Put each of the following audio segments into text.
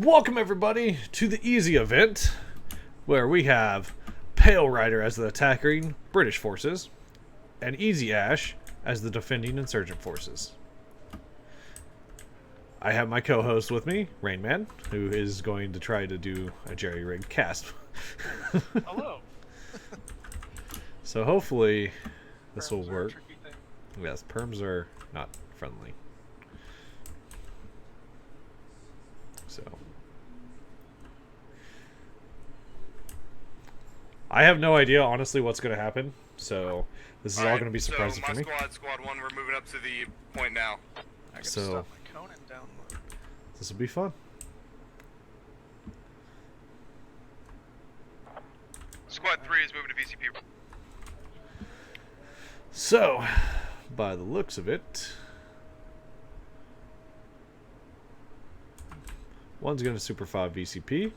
Welcome everybody to the Easy event, where we have Pale Rider as the attacking British forces, and EasyAsh as the defending insurgent forces. I have my co-host with me, Rainman, who is going to try to do a jerry-rigged cast. Hello. So hopefully this will Perms are a work. tricky thing. Yes, perms are not friendly. So I have no idea, honestly, what's going to happen. So this is all going to be surprising for me. Squad 1, we're moving up to the point now. I can So stop my Conan down. this will be fun. Squad 3 is moving to VCP. So, by the looks of it, one's going to Super FOB VCP,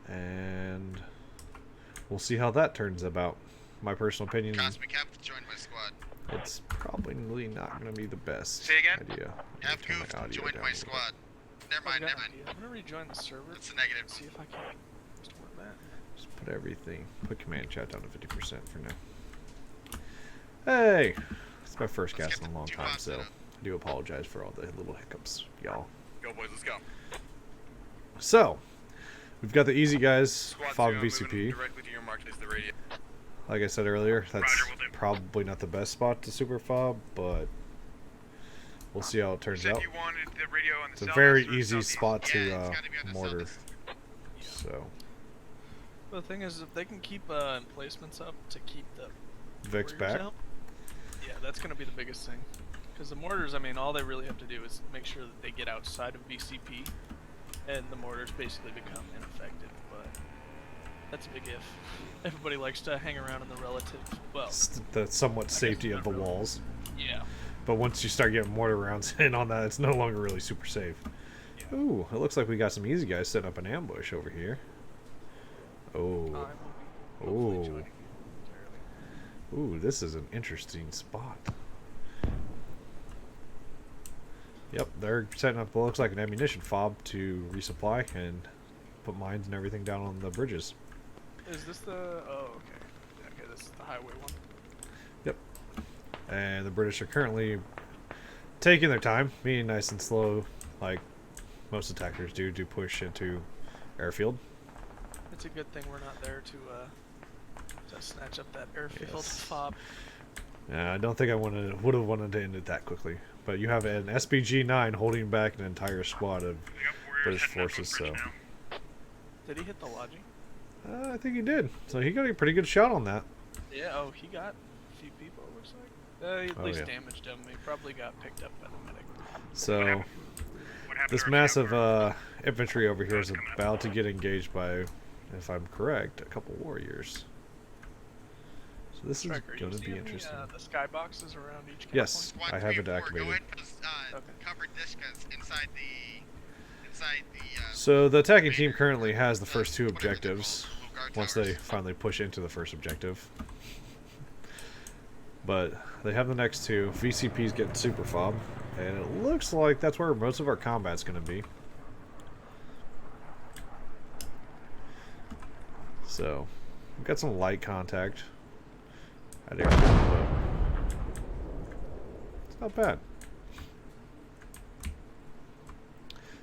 and we'll see how that turns about. My personal opinion, Cosmic have joined my squad. it's probably not going to be the best Say again? idea. Have Turn my goofed audio joined down my a little bit. squad. Never mind, never mind. I'm gonna rejoin the server. That's a negative. See if I can restore that. Just put everything, put command chat down to 50% for now. Hey! It's my first Let's cast get in a the long two time, bombs so set up. I do apologize for all the little hiccups, y'all. Go boys, let's go. So, we've got the easy guys, Squad 2, FOB I'm moving VCP. directly to your mark is the radio. Like I said earlier, that's Roger, will do. probably not the best spot to super FOB, but we'll see how it turns You said out. you wanted the radio on the It's a southeast very or easy southeast? spot Yeah, to it's gotta be on the mortar. southeast. So, But the thing is, if they can keep emplacements up to keep the Vic's warriors back. out, yeah, that's gonna be the biggest thing. Because the mortars, I mean, all they really have to do is make sure that they get outside of VCP, and the mortars basically become ineffective. But that's a big if. Everybody likes to hang around in the relative. Well, The somewhat guess safety it's of the not really. walls. yeah. But once you start getting mortar rounds in on that, it's no longer really super safe. Yeah. Ooh, it looks like we got some easy guys setting up an ambush over here. I Oh. will be hopefully Ooh. joining you momentarily. Ooh, this is an interesting spot. Yep, they're setting up what looks like an ammunition fob to resupply and put mines and everything down on the bridges. Is this the? Oh, okay. Okay, this is the highway one. Yep. And the British are currently taking their time, being nice and slow, like most attackers do, to push into airfield. It's a good thing we're not there to snatch up that airfield Yes. fob. I don't think I would have wanted to end it that quickly. But you have an SPG-9 holding back an entire squad of British forces, so Did he hit the lodging? I think he did. So he got a pretty good shot on that. Yeah. Oh, he got a few people. It looks like. He at Oh, least yeah. damaged him. He probably got picked up by the medic. So What happened this to our massive scout? infantry over here is about to get engaged by, if I'm correct, a couple warriors. So this is Striker, you going to see be any, interesting. the skyboxes around each cap Yes. Squad I 3 have and it 4, activated. Go ahead and put Okay. covered Dishkas inside the So the attacking team currently has the first two whatever they're objectives. called, little guard Once towers. they finally push into the first objective. But they have the next two. VCP's getting super fob, and it looks like that's where most of our combat's going to be. So, we've got some light contact at airfield, but it's not bad.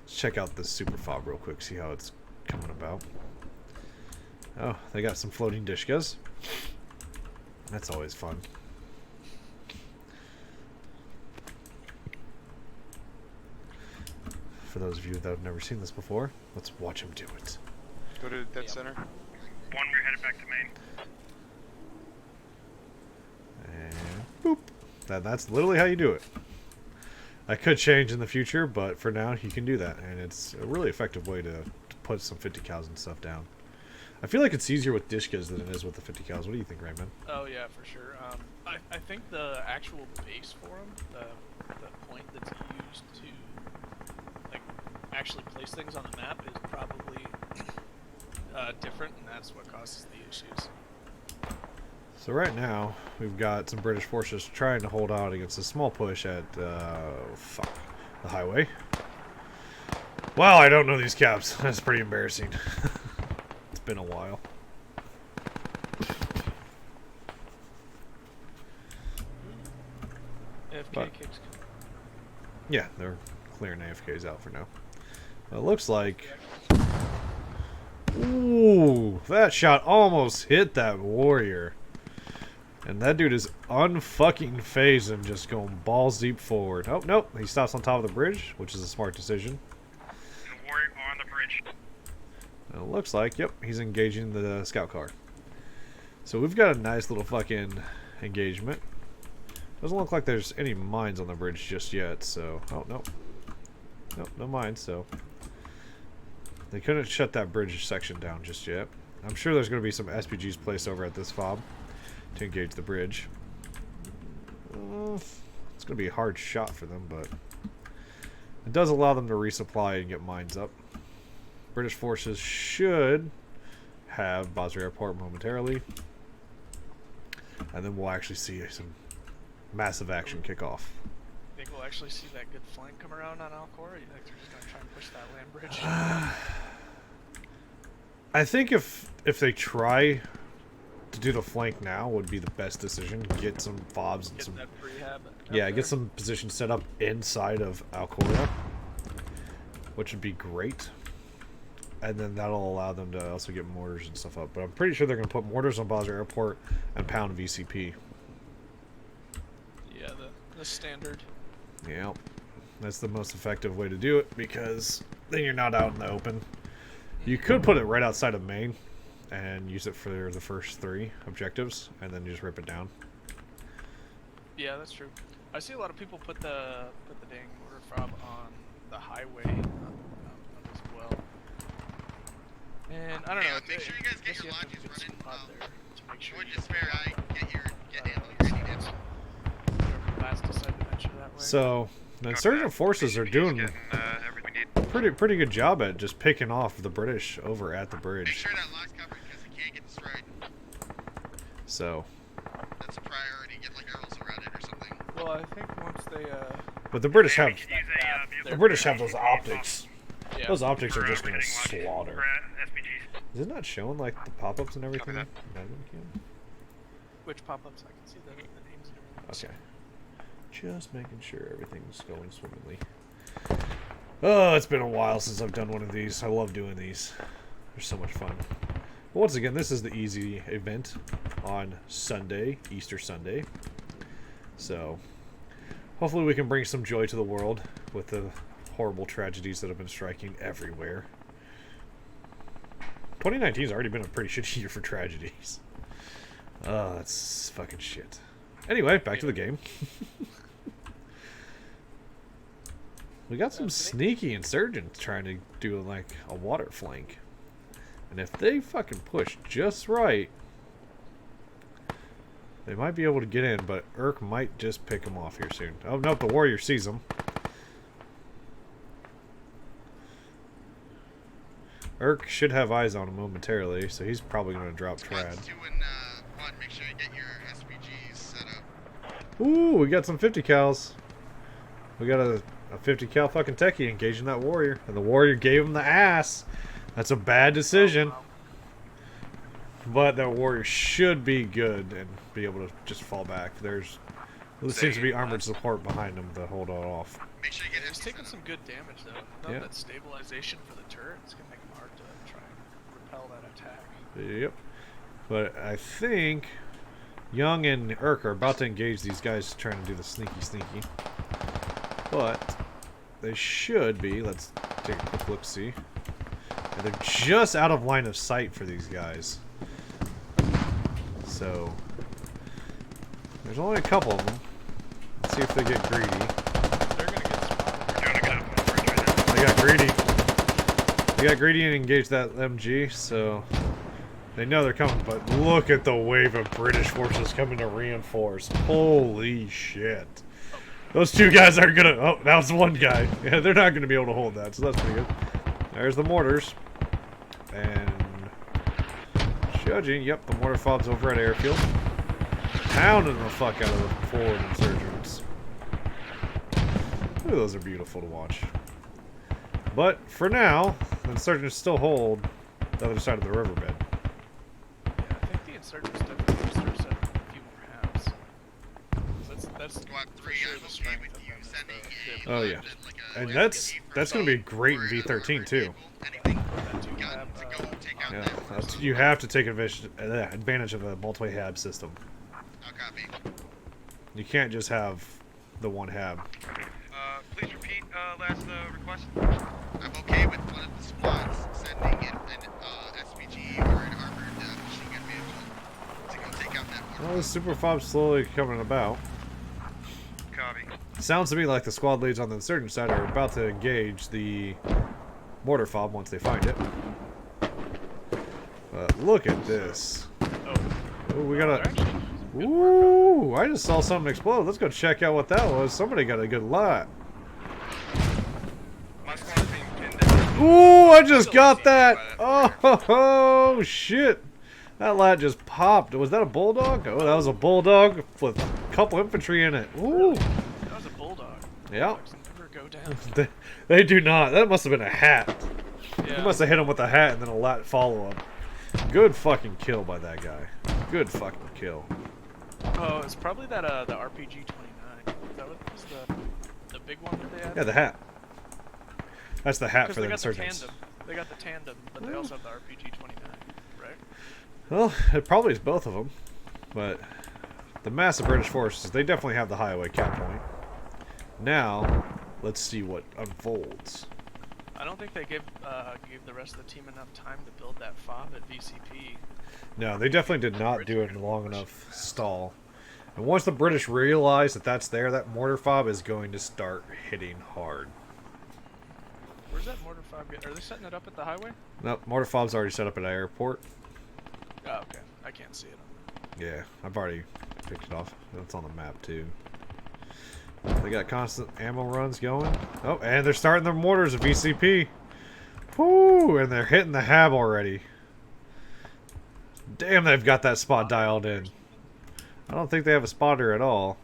Let's check out this super fob real quick, see how it's coming about. Oh, they got some floating dishkas. That's always fun. For those of you that have never seen this before, let's watch him do it. Go to dead Yep. center. One, we're headed back to Maine. And boop. That's literally how you do it. That could change in the future, but for now you can do that, and it's a really effective way to put some 50 cals and stuff down. I feel like it's easier with dishkas than it is with the 50 cals. What do you think, Raymond? Oh yeah, for sure. I think the actual base for him, the point that's used to like actually place things on the map is probably different, and that's what causes the issues. So right now, we've got some British forces trying to hold out against a small push at, the highway. Wow, I don't know these caps. That's pretty embarrassing. It's been a while. AFK But- kicks. Yeah, they're clearing AFKs out for now. Well, it looks like... Ooh, that shot almost hit that warrior. And that dude is unfucking phased and just going balls deep forward. Oh, nope. He stops on top of the bridge, which is a smart decision. And the warrior on the bridge. And it looks like, yep, he's engaging the scout car. So we've got a nice little fucking engagement. Doesn't look like there's any mines on the bridge just yet, so... Oh, nope. Nope, no mines, so... They couldn't shut that bridge section down just yet. I'm sure there's going to be some SPGs placed over at this FOB to engage the bridge. It's going to be a hard shot for them, but it does allow them to resupply and get mines up. British forces should have Basra Airport momentarily, and then we'll actually see some massive action kick off. Think we'll actually see that good flank come around on Alcor, or you think they're just gonna try and push that land bridge? I think if they try to do the flank now would be the best decision. Get some FOBs and Get some that prehab. up get there. some positions set up inside of Alcora, which would be great. And then that'll allow them to also get mortars and stuff up. But I'm pretty sure they're going to put mortars on Basra Airport and pound VCP. Yeah, the standard. Yeah, that's the most effective way to do it because then you're not out in the open. You could put it right outside of main and use it for the first 3 objectives, and then you just rip it down. Yeah, that's true. I see a lot of people put the dang mortar fob on the highway as well. And I don't know. Yeah, make sure you guys get guess your have to lodges put some running, pod there to make sure Would you you spare don't eye, have, get handling ready, Dibs. whatever last decide to venture that way. So the insurgent forces are doing Getting, everything we need. pretty good job at just picking off the British over at the Make bridge. sure that lock's covered because it can't get destroyed. So, That's a priority. Get like arrows around it or something. Well, I think once they but the British have Use a, the British have those optics. yeah. Those optics are for, just gonna hitting lodges slaughter. for, SPGs. Is it not showing like the pop-ups and everything? that. Which pop-ups I can see the names and everything. Okay. Just making sure everything's going swimmingly. Oh, it's been a while since I've done one of these. I love doing these. They're so much fun. But once again, this is the Easy event on Sunday, Easter Sunday. So, hopefully we can bring some joy to the world with the horrible tragedies that have been striking everywhere. 2019 has already been a pretty shitty year for tragedies. Oh, that's fucking shit. Anyway, back to the game. We got some sneaky insurgents trying to do like a water flank. And if they fucking push just right, they might be able to get in, but Urk might just pick them off here soon. Oh, nope, the warrior sees them. Urk should have eyes on him momentarily, so he's probably going to drop trad. Squads 2 and 1, make sure you get your SPGs set up. Ooh, we got some 50 cals. We got a 50 cal fucking techie engaging that warrior. And the warrior gave him the ass. That's a bad decision. But that warrior should be good and be able to just fall back. There seems to be armored support behind him to hold it off. Make sure you get He's SPGs taking set some up. good damage though. Without Yeah. that stabilization for the turret, it's gonna make him hard to try and repel that attack. Yep. But I think Young and Urk are about to engage these guys trying to do the sneaky. But they should be. Let's take a quick look-see. And they're just out of line of sight for these guys. So there's only a couple of them. Let's see if they get greedy. They're gonna get spotted. Doing a good up on the bridge right now. They got greedy. They got greedy and engaged that MG, so they know they're coming. But look at the wave of British forces coming to reinforce. Holy shit. Those 2 guys aren't gonna... Oh, that was 1 guy. Yeah, they're not gonna be able to hold that, so that's pretty good. There's the mortars. And... judging, yep, the mortar fob's over at airfield. Pounding the fuck out of the forward insurgents. Ooh, those are beautiful to watch. But for now, the insurgents still hold the other side of the riverbed. Yeah, I think the insurgents definitely start setting up a few more halves. That's Squad for 3, sure I'm the okay strength with of you them is sending the a Oh, yeah. like a And SPG that's from going to be great in or an V13 armored too. vehicle, anything that two got hab, to go take out Yeah, that first. you have to take advantage of a multi-hab system. I'll copy. You can't just have the one hab. Please repeat last request. I'm okay with one of the squads sending an SPG or an armored machine gun vehicle to go take out that Well, the super FOB's slowly coming about. Copy. Sounds to me like the squad leads on the insurgent side are about to engage the mortar FOB once they find it. But look at this. Oh, we got a... Ooh, I just saw something explode. Let's go check out what that was. Somebody got a good lot. My squad's being pinned down. Ooh, I just got that. Oh, shit. That lat just popped. Was that a bulldog? Oh, that was a bulldog with a couple infantry in it. Ooh. That was a bulldog. Yeah. Bulldogs never go down. They do not. That must have been a hat. Yeah. He must have hit him with a hat and then a lat follow-up. Good fucking kill by that guy. Good fucking kill. Oh, it's probably that the RPG-29. Is that what was the big one that they had? Yeah, the hat. That's the hat Because for they the got the insurgents. tandem. They got the tandem, but they also have the RPG-29, right? Well, it probably is both of them. But the massive British forces, they definitely have the highway cap point. Now, let's see what unfolds. I don't think they gave the rest of the team enough time to build that FOB at VCP. No, they definitely did not do it in a long enough stall. And once the British realize that that's there, that mortar FOB is going to start hitting hard. Where's that mortar FOB? Are they setting it up at the highway? Nope, mortar FOB's already set up at the airport. Oh, okay. I can't see it. Yeah, I've already picked it off. It's on the map too. They got constant ammo runs going. Oh, and they're starting their mortars at VCP. Whoo, and they're hitting the hab already. Damn, they've got that spot dialed in. I don't think they have a spotter at all.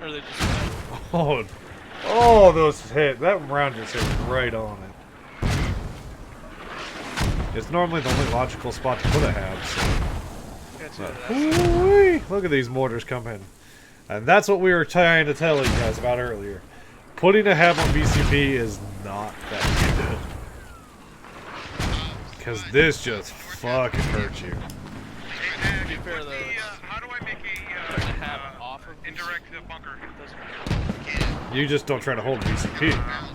Or they just Oh, those hit. That round just hit right on it. It's normally the only logical spot to put a hab, so. Ooh-wee. Look at these mortars come in. And that's what we were trying to tell you guys about earlier. Putting a hab on VCP is not that good. Because this just fucking hurts you. Hey, To be fair, though, how do I make the hab off of indirect bunker? You just don't try to hold VCP. Yeah.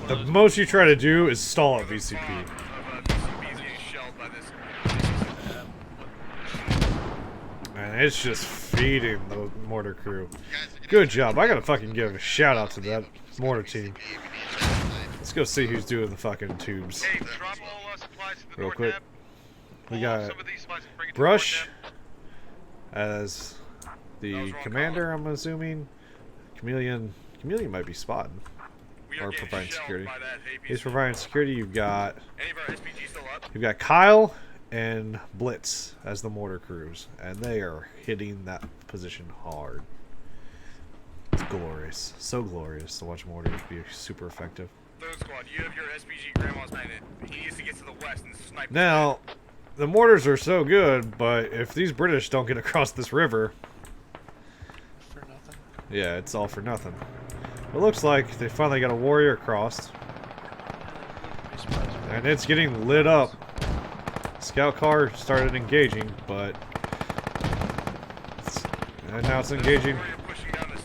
The most you try to do is stall at VCP. And it's just feeding the mortar crew. Good job. I gotta fucking give a shout out to that mortar team. Let's go see who's doing the fucking tubes. Hey, drop all supplies to the Real north quick. tab. We Pull got some of these supplies and bring it to the Brush north as the commander, I'm assuming. Chameleon might be spotting. tab. We are Or getting providing shelled security. by that APC. He's providing security. You've got Any of our SPGs still up? Kyle and Blitz as the mortar crews, and they are hitting that position hard. It's glorious, so glorious to watch mortars be super effective. Third squad, you have your SPG Grandma's Magnet. He needs to get to the west and snipe. Now, the mortars are so good, but if these British don't get across this river, For nothing. yeah, it's all for nothing. It looks like they finally got a warrior crossed, and it's getting lit up. Scout car started engaging, but and now it's engaging.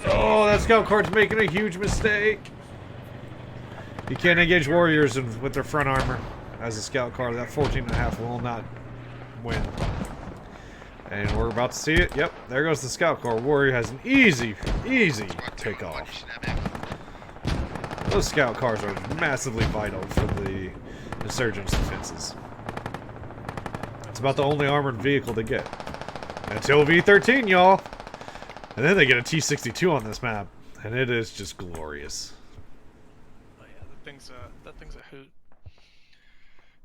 Oh, that scout car's making a huge mistake. You can't engage warriors with their front armor as a scout car. That 14.5 will not win. And we're about to see it. Yep, there goes the scout car. Warrior has an easy takeoff. Those scout cars are massively vital for the insurgents' defenses. It's about the only armored vehicle they get. Until V13, y'all. And then they get a T-62 on this map. And it is just glorious. Oh yeah, that thing's a hoot.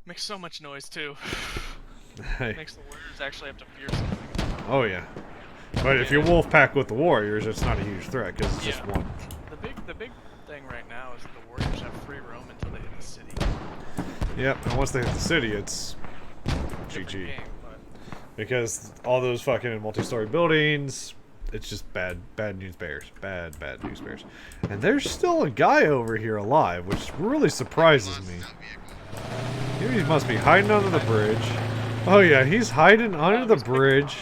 Makes so much noise too. Hey. Makes the warriors actually have to fear something. Oh yeah. But if you wolf pack with the warriors, it's not a huge threat because it's just one. The big thing right now is that the warriors Yep, and once they hit the city, it's Different GG. game, but Because all those fucking multi-story buildings, it's just bad news bears. Bad news bears. And there's still a guy over here alive, which really surprises me. He must be hiding under the bridge. Oh yeah, he's hiding under the bridge.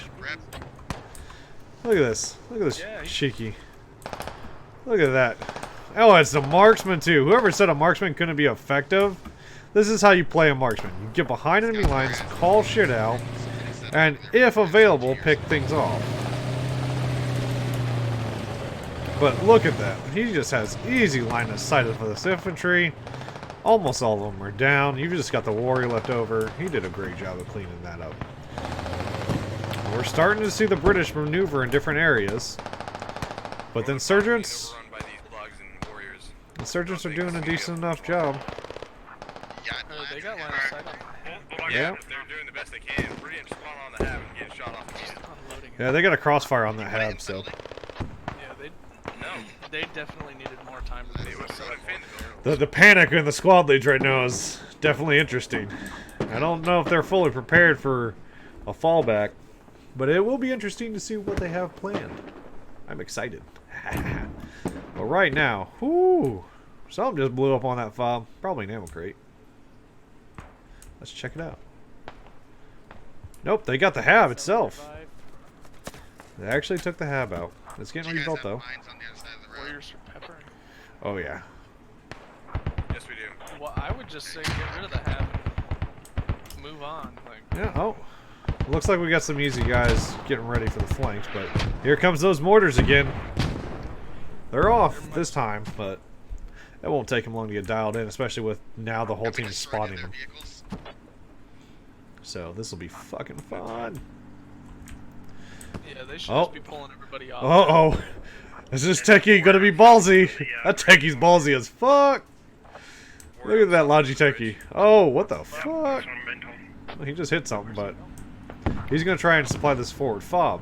Look at this. Look at this cheeky. Look at that. Oh, it's a marksman too. Whoever said a marksman couldn't be effective, this is how you play a marksman. You get behind enemy lines, call shit out, and if available, pick things off. But look at that. He just has easy line of sight for this infantry. Almost all of them are down. You've just got the warrior left over. He did a great job of cleaning that up. We're starting to see the British maneuver in different areas. But the insurgents... Insurgents are doing a decent enough job. they got line of sight on the Yeah. They're doing the best they can. Brilliant spawn on the hab and getting shot off again. unloading. Yeah, they got a crossfire on that hab, so... Yeah, they definitely needed more time to do this. The panic in the squad leads right now is definitely interesting. I don't know if they're fully prepared for a fallback, but it will be interesting to see what they have planned. I'm excited. But right now, whoo, something just blew up on that fob. Probably an ammo crate. Let's check it out. Nope, they got the hab itself. They actually took the hab out. It's getting rebuilt though. Warriors for peppering. Oh yeah. Yes, we do. Well, I would just say get rid of the hab and move on. Like, Yeah, oh. Looks like we got some easy guys getting ready for the flanks, but here comes those mortars again. They're off this time, but it won't take them long to get dialed in, especially with now the whole team is spotting them. So this will be fucking fun. yeah, they should just be pulling everybody off. Uh-oh. Is this techie gonna be ballsy? That techie's ballsy as fuck. Look at that Logitechie. Oh, what the fuck? He just hit something, but he's gonna try and supply this forward fob.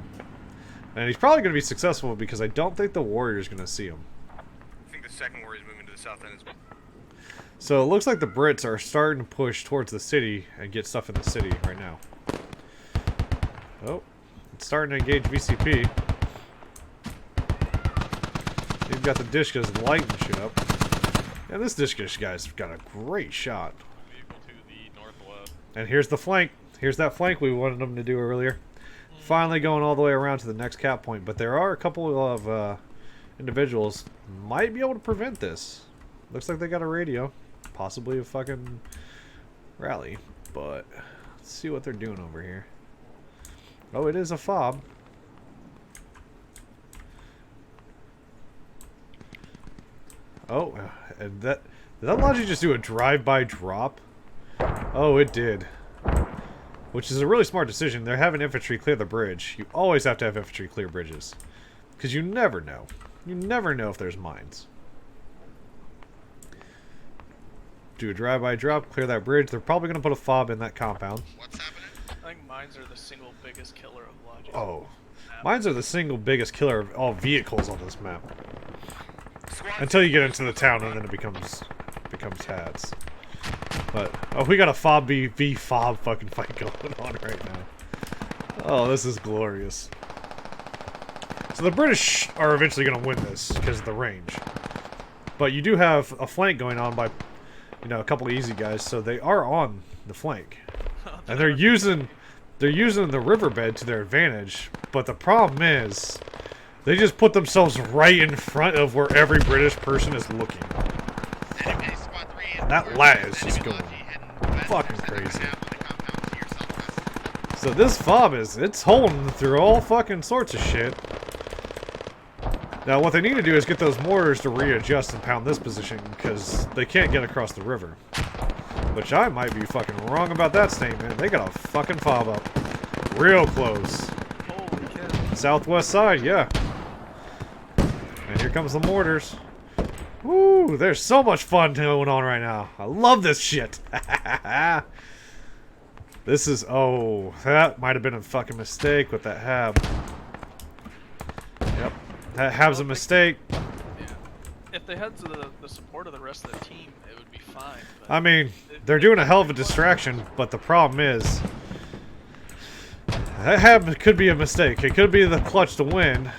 And he's probably gonna be successful because I don't think the warrior's gonna see him. I think the second warrior's moving to the south end as well. So it looks like the Brits are starting to push towards the city and get stuff in the city right now. Oh, it's starting to engage VCP. You've got the Dishkas lighting shit up. And this Dishkas guy's got a great shot. Vehicle to the northwest. And here's the flank. Here's that flank we wanted them to do earlier. Finally going all the way around to the next cap point. But there are a couple of individuals might be able to prevent this. Looks like they got a radio. Possibly a fucking rally. But let's see what they're doing over here. Oh, it is a fob. Oh, and did that Logi just do a drive-by drop? Oh, it did. Which is a really smart decision. They're having infantry clear the bridge. You always have to have infantry clear bridges. Because you never know. You never know if there's mines. Do a drive-by drop, clear that bridge. They're probably going to put a fob in that compound. What's happening? I think mines are the single biggest killer of logic. Oh. Mines are the single biggest killer of all vehicles on this map. Until you get into the town and then it becomes hats. But oh, we got a fob v fob fucking fight going on right now. Oh, this is glorious. So the British are eventually going to win this because of the range. But you do have a flank going on by, you know, a couple of easy guys, so they are on the flank. And they're using the riverbed to their advantage, but the problem is they just put themselves right in front of where every British person is looking. And that lat is just going fucking crazy. So this fob it's holding through all fucking sorts of shit. Now what they need to do is get those mortars to readjust and pound this position because they can't get across the river. Which I might be fucking wrong about that statement. They got a fucking fob up. Real close. Holy cow. Southwest side, yeah. And here comes the mortars. Woo, there's so much fun going on right now. I love this shit. This is, oh, that might have been a fucking mistake with that hab. Yep, that hab's a mistake. Yeah. If they had the support of the rest of the team, it would be fine. But I mean, They're doing a hell of a distraction, but the problem is that could be a mistake. It could be the clutch to win,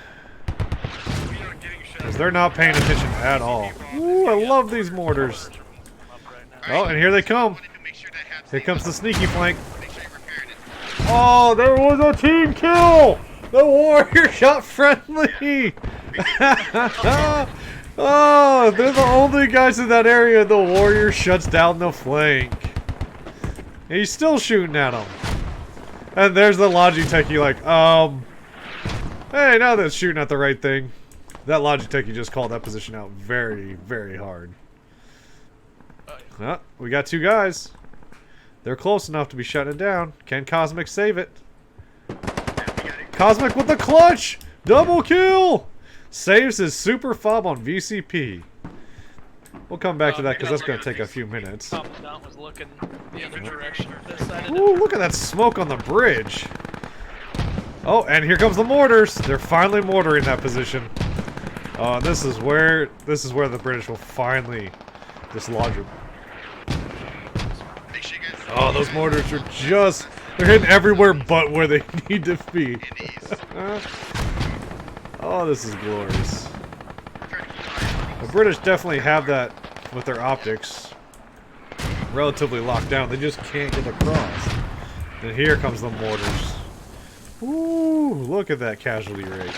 because they're not paying attention at all. Ooh, I love these mortars. Oh, and here they come. Here comes the sneaky flank. Oh, there was a team kill! The warrior shot friendly! Oh, they're the only guys in that area. The warrior shuts down the flank. He's still shooting at him. And there's the Logitech like, hey, now that's shooting at the right thing. That Logitech just called that position out very, very hard. Oh, we got 2 guys. They're close enough to be shutting it down. Can Cosmic save it? Cosmic with the clutch! Double kill! Saves his super fob on VCP. We'll come back to that because that's going to take a few minutes. Commandant was looking the other direction. This side of Ooh, look at that smoke on the bridge. Oh, and here comes the mortars. They're finally mortaring that position. This is where the British will finally dislodge them. Oh, those mortars are they're hitting everywhere but where they need to be. Oh, this is glorious. The British definitely have that with their optics relatively locked down. They just can't get across. And here comes the mortars. Ooh, look at that casualty rate.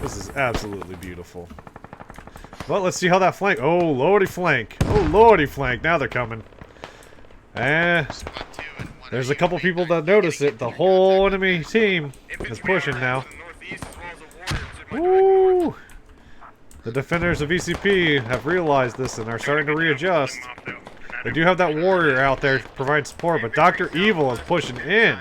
This is absolutely beautiful. Well, let's see how that flank. Oh, lordy flank. Oh, lordy flank. Now they're coming. There's a couple people that notice it. The whole enemy team is pushing now. Woo! The defenders of ECP have realized this and are starting to readjust. They do have that warrior out there to provide support, but Dr. Evil is pushing in.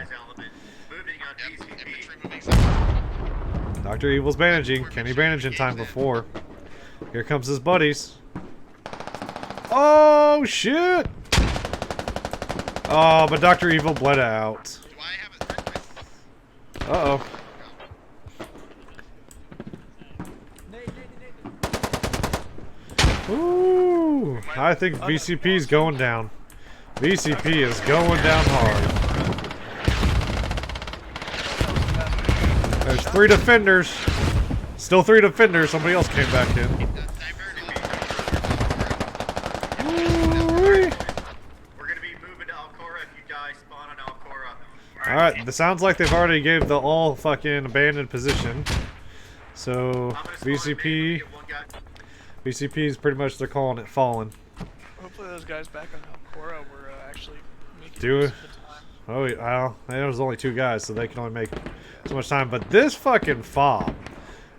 Dr. Evil's bandaging. Can he bandage in time before? Here comes his buddies. Oh, shit! Oh, but Dr. Evil bled out. Uh-oh. Ooh, I think VCP is going down. VCP is going down hard. There's 3 defenders. Still 3 defenders. Somebody else came back in. Alright, it sounds like they've already gave the all fucking abandoned position. So, VCP is pretty much, they're calling it fallen. Hopefully those guys back on Alcora were actually making Do use it. of the time. Oh, well, there was only 2 guys, so they can only make so much time. But this fucking FOB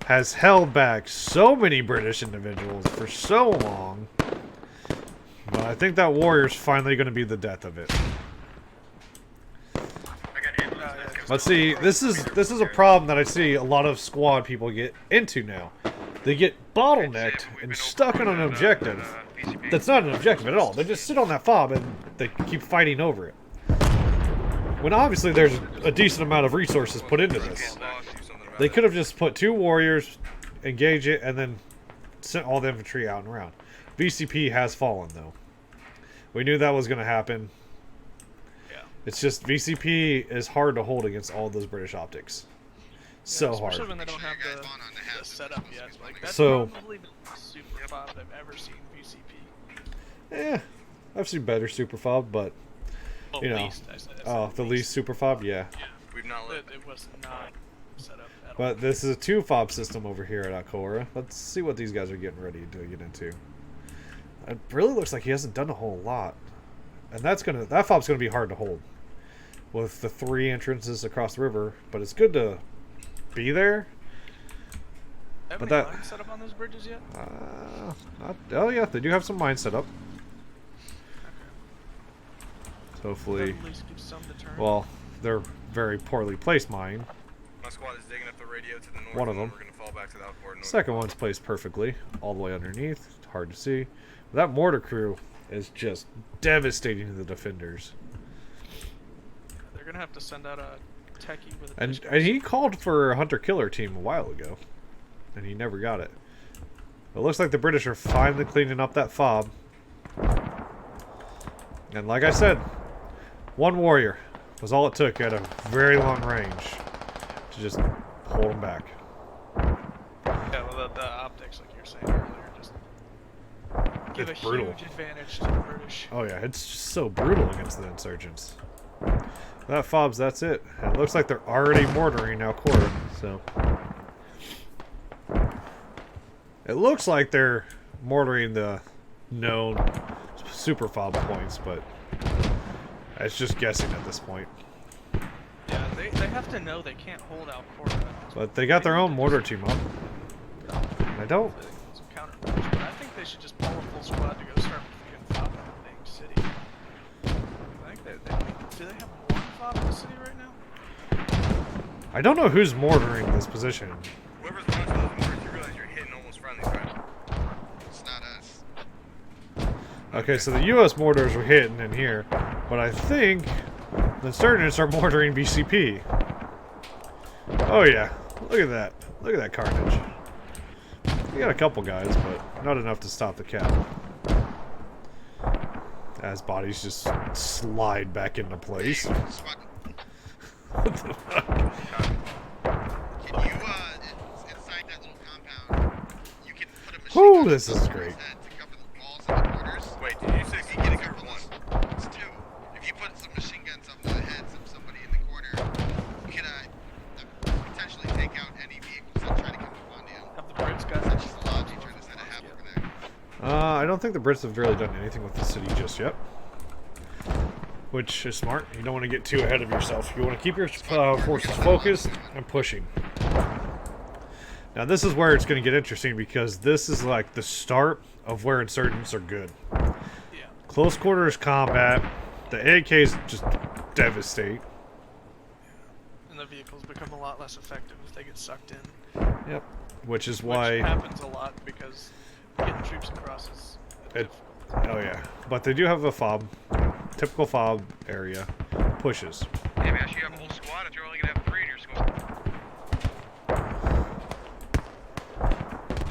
has held back so many British individuals for so long. But I think that warrior's finally going to be the death of it. But see, this is a problem that I see a lot of squad people get into now. They get bottlenecked and stuck on an objective that's not an objective at all. They just sit on that FOB and they keep fighting over it. When obviously there's a decent amount of resources put into this. They could have just put 2 warriors, engage it, and then sent all the infantry out and around. VCP has fallen, though. We knew that was going to happen. It's just VCP is hard to hold against all those British optics. So hard. Especially when they don't have the setup yet. Like, that's So, probably the super FOB I've ever seen VCP. yeah, I've seen better super FOB, but Well, you know, least, I said the least super FOB, yeah. We've not let it was not set up at all. But this is a 2 FOB system over here at Alcora. Let's see what these guys are getting ready to get into. It really looks like he hasn't done a whole lot, and that FOB's gonna be hard to hold with the 3 entrances across the river. But it's good to be there. Have But any that- lines set up on those bridges yet? Oh yeah, they do have some mines set up. So hopefully, At least give some deterrent. well, they're very poorly placed mine. my squad is digging up the radio to the north. One of and then them. We're gonna fall back to the Alcor north. Second one's placed perfectly, all the way underneath. Hard to see. That mortar crew is just devastating to the defenders. They're gonna have to send out a techie with a And disc. he called for a hunter-killer team a while ago, and he never got it. It looks like the British are finally cleaning up that FOB. And like I said, one warrior was all it took at a very long range to just hold them back. Yeah, well, the optics, like you were saying earlier, just give It's a brutal. huge advantage to the British. Oh yeah, it's just so brutal against the insurgents. That FOBs, that's it. And it looks like they're already mortaring now quarter, so. It looks like they're mortaring the known super FOB points, but it's just guessing at this point. Yeah, they have to know they can't hold out quarter. But they got their own mortar team up. And I don't. Some countermeasures, but I think they should just pull a full squad to go start freaking FOB in the dang city. I think do they have one FOB in the city right now? I don't know who's mortaring this position. Whoever's launching those mortars, you realize you're hitting almost friendly, right? It's not us. Okay, so the U.S. mortars were hitting in here, but I think the insurgents are mortaring BCP. Oh yeah, look at that. Look at that carnage. We got a couple guys, but not enough to stop the cap. As bodies just slide back into place. Squad, What the fuck? can you, inside that little compound, you can put a machine Whew, gun this is above great. his head to cover the walls and the corners. Wait, did you say If you get a cover couple one? of, it's two. If you put some machine guns up to the heads of somebody in the corner, you can, potentially take out any vehicles that try to come up on you. Have the Brits got Such as the lobby trying to set a half over there. I don't think the Brits have really done anything with the city just yet. Which is smart. You don't want to get too ahead of yourself. You want to keep your forces focused and pushing. Now this is where it's going to get interesting because this is like the start of where insurgents are good. Yeah. Close quarters combat. The AKs just devastate. And the vehicles become a lot less effective if they get sucked in. Yep. Which is Which why... happens a lot because getting troops across is It, oh yeah. But they do have a FOB. Typical FOB area. Pushes. Hey, man, you have a whole squad if you're only gonna have 3 in your squad.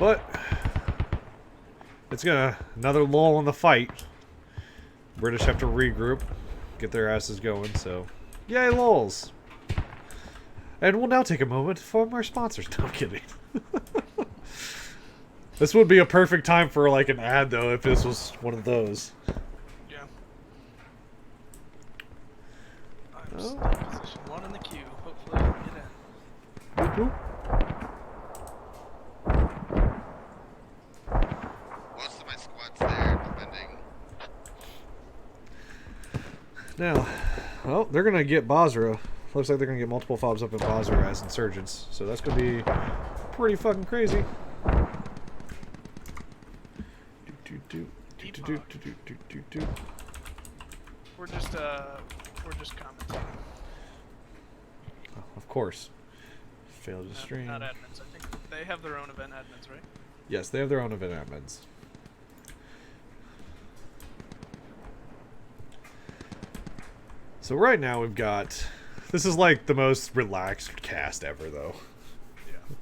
But it's gonna another lull in the fight. British have to regroup, get their asses going, so yay lulls. And we'll now take a moment for our sponsors. No, I'm kidding. This would be a perfect time for like an ad though if this was one of those. yeah. I'm Oh. still in position 1 in the queue. Hopefully I can get in. Whoop, whoop. Most of my squad's there, depending. Now, well, they're gonna get Basra. Looks like they're gonna get multiple FOBs up in Basra as insurgents, so that's gonna be pretty fucking crazy. We're just commenting. Of course. Failed to stream. Not admins. I think they have their own event admins, right? Yes, they have their own event admins. So right now we've got... This is like the most relaxed cast ever, though.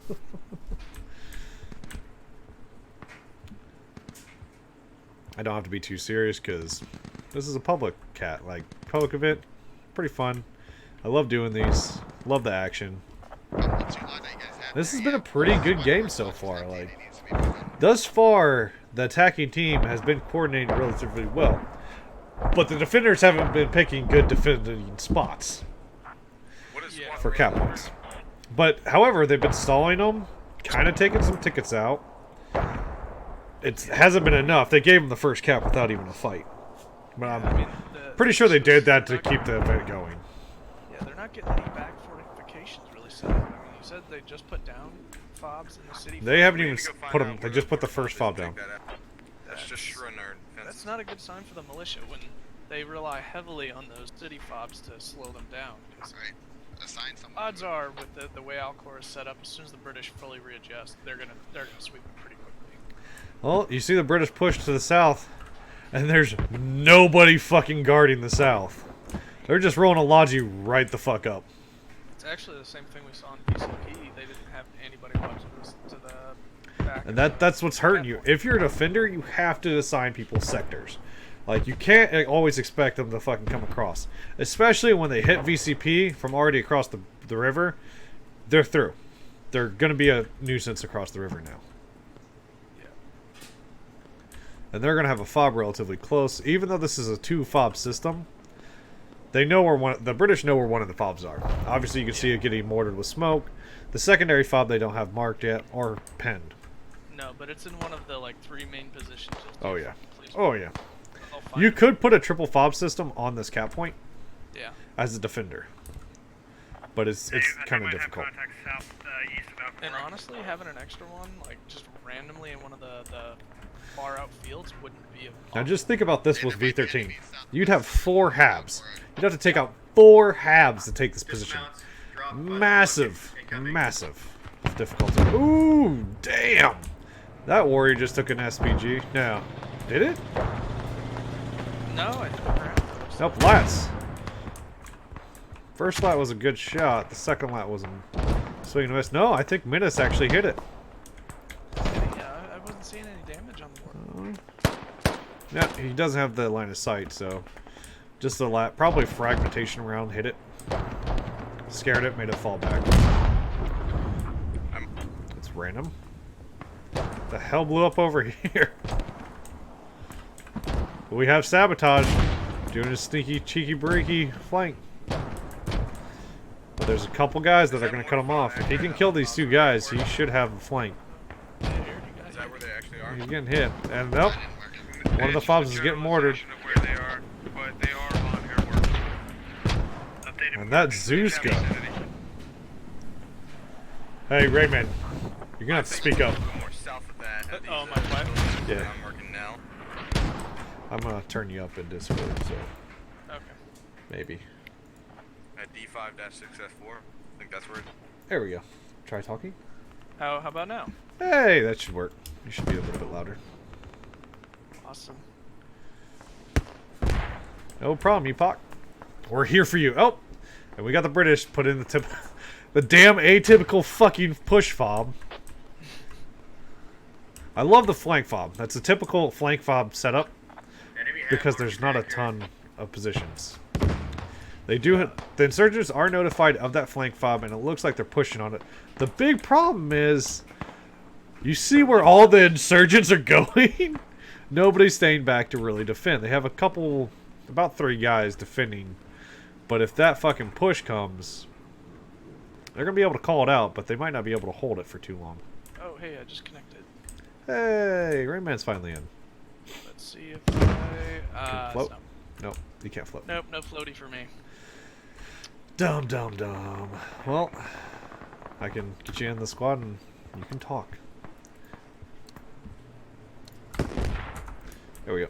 Yeah. I don't have to be too serious because this is a public public event. Pretty fun. I love doing these. Love the action. This has been a pretty good game so far. Like, thus far, the attacking team has been coordinated relatively well, but the defenders haven't been picking good defending spots Yeah. for cap points. But however, they've been stalling them, kind of taking some tickets out. It hasn't been enough. They gave them the first cap without even a fight. But I'm I mean, pretty sure they did that to they're not keep the event going. Yeah, they're not getting any back fortifications really set up. I mean, you said they just put down FOBs in the city. They haven't We even need to go find put out them. They where just the put the first fob fortifications down. take that out. That's just shredding our That's defenses. not a good sign for the militia when they rely heavily on those city FOBs to slow them down. 'Cause Right. Assign someone. odds are, with the way Alcor is set up, as soon as the British fully readjust, they're gonna sweep it pretty quickly. Well, you see the British push to the south, and there's nobody fucking guarding the south. They're just rolling a Logi right the fuck up. It's actually the same thing we saw in PCP. They didn't have anybody watching this to the back. And that's what's hurting you. If you're a defender, you have to assign people sectors. Like, you can't always expect them to fucking come across. Especially when they hit VCP from already across the river. They're through. They're going to be a nuisance across the river now. And they're going to have a fob relatively close. Even though this is a 2 fob system, they know where the British know where one of the fobs are. Obviously, you can see it getting mortared with smoke. The secondary fob they don't have marked yet or penned. No, but it's in one of the like 3 main positions. Oh yeah. Oh yeah. I'll find You it. could put a triple fob system on this cap point Yeah. as a defender, but it's kind of difficult. And honestly, having an extra one, like just randomly in one of the far out fields, wouldn't be a. Now just think about this with V13. You'd have 4 habs. You'd have to take out 4 habs to take this position. Massive, massive difficulty. Ooh, damn! That warrior just took an SPG. No, did it? No, I think around. Nope, lats. First lat was a good shot. The second lat was a swing and a miss. No, I think Minas actually hit it. Yeah, I wasn't seeing any damage on the board. Yeah, he doesn't have the line of sight, so just the lat. Probably fragmentation round hit it. Scared it, made it fall back. It's random. The hell blew up over here? But we have Sabotage doing a sneaky, cheeky, breaky flank. But there's a couple guys that are going to cut him off. If he can kill these 2 guys, he should have a flank. Is that where they actually are? He's getting hit. And nope. One of the fobs is getting mortared. Where they are, but they are on air work. Updated And that's Zeus gun. Hey, Rayman. You're going to have to speak up. More south of that. at Oh, these, my flag? Yeah. I'm working now. I'm going to turn you up in Discord, so Okay. maybe. At D5-6F4. I think that's where it There we go. Try talking. How about now? Hey, that should work. You should be a little bit louder. Awesome. No problem, Epoch. We're here for you. Oh, and we got the British put in the damn atypical fucking push fob. I love the flank fob. That's a typical flank fob setup because there's not a ton of positions. They do. The insurgents are notified of that flank fob, and it looks like they're pushing on it. The big problem is, you see where all the insurgents are going. Nobody's staying back to really defend. They have a couple, about 3 guys defending. But if that fucking push comes, they're gonna be able to call it out, but they might not be able to hold it for too long. Oh, hey, I just connected. Hey, Rayman's finally in. Let's see if I. Float? Stop. Nope, you can't float. Nope, no floaty for me. Dumb. Well, I can get you in the squad and you can talk. There we go.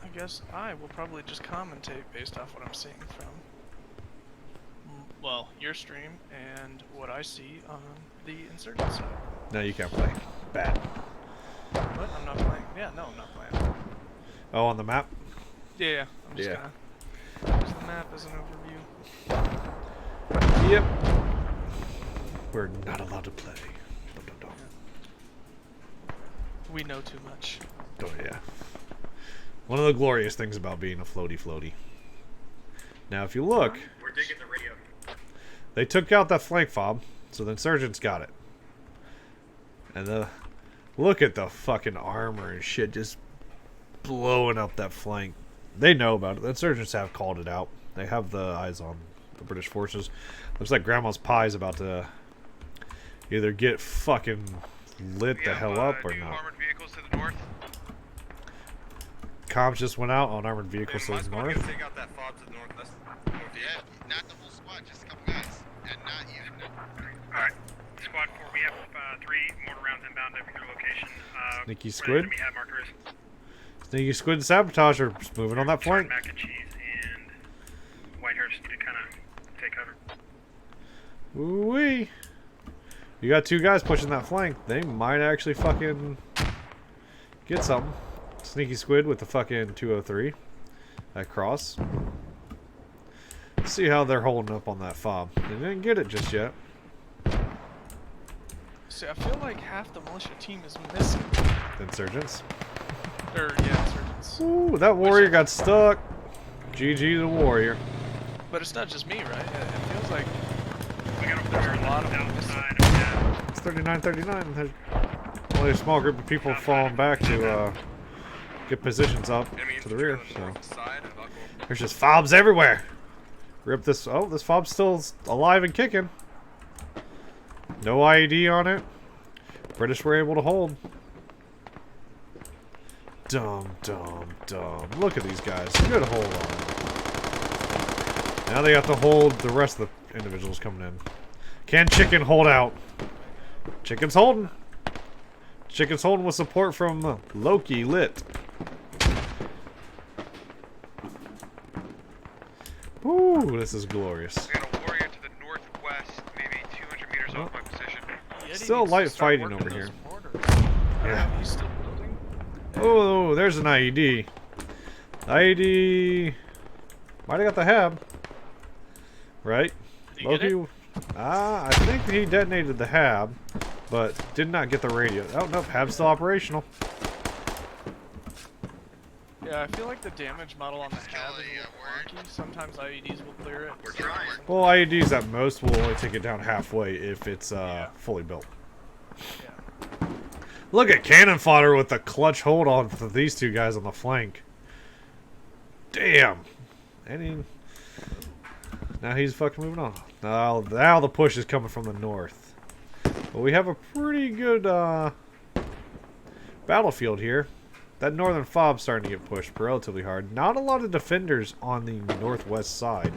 I guess I will probably just commentate based off what I'm seeing from, well, your stream and what I see on the insurgent side. No, you can't play. Bad. What? I'm not playing. Yeah, no, I'm not playing. Oh, on the map? Yeah, I'm just Yeah. gonna use the map as an overview. Yep. We're not allowed to play. Dum. We know too much. Oh, yeah. One of the glorious things about being a floaty. Now, if you look, We're digging the radio. they took out that flank fob, so the insurgents got it. And look at the fucking armor and shit just blowing up that flank. They know about it. The insurgents have called it out. They have the eyes on the British forces. Looks like Grandma's Pie is about to either get fucking lit the hell up or new not. armored vehicles to the north. Comms just went out on armored vehicles to My the squad north. can take out that fob to the northwest. Yeah, not the whole squad, just a couple guys. And not you. Alright, squad 4, we have 3 mortar rounds inbound at your location. Sneaky where the squid. enemy hat marker is. Sneaky Squid and Sabotage are just moving on that flank. Mac and cheese and Whitehurst need to kind of take cover. Ooh-wee. You got 2 guys pushing that flank. They might actually fucking get something. Sneaky Squid with the fucking 203. That cross. Let's see how they're holding up on that fob. They didn't get it just yet. See, I feel like half the militia team is missing. The insurgents. Insurgents. Ooh, that warrior got stuck. GG the warrior. But it's not just me, right? It feels like We got a there's warrior a lot on of the them south missing. side of that. It's 39-39. There's only a small group of people falling back to get positions up Enemy to the infantry rear. on the So north side of Buckle. there's just FOBs everywhere. Rip this. Oh, this FOB's still alive and kicking. No IED on it. British were able to hold. Dumb. Look at these guys. Good hold on it. Now they have to hold the rest of the individuals coming in. Can Chicken hold out? Chicken's holding. Chicken's holding with support from Loki Lit. Ooh, this is glorious. We got a warrior to the northwest, maybe 200 meters off my position. Yeti Still needs to light start fighting working over those here. mortars. I don't Yeah. know, he's still building. Oh, there's an IED. IED might have got the hab. Right? Did he get it? I think he detonated the hab, but did not get the radio. Oh, nope, hab's still operational. Yeah, I feel like the damage model on the Just hab kill is a a, little warrior. wonky. Sometimes IEDs will clear it. We're trying. Well, IEDs at most will only take it down halfway if it's fully built. Yeah. Look at cannon fodder with the clutch hold on for these two guys on the flank. Damn. Now he's fucking moving on. Now the push is coming from the north. But we have a pretty good battlefield here. That northern fob's starting to get pushed relatively hard. Not a lot of defenders on the northwest side.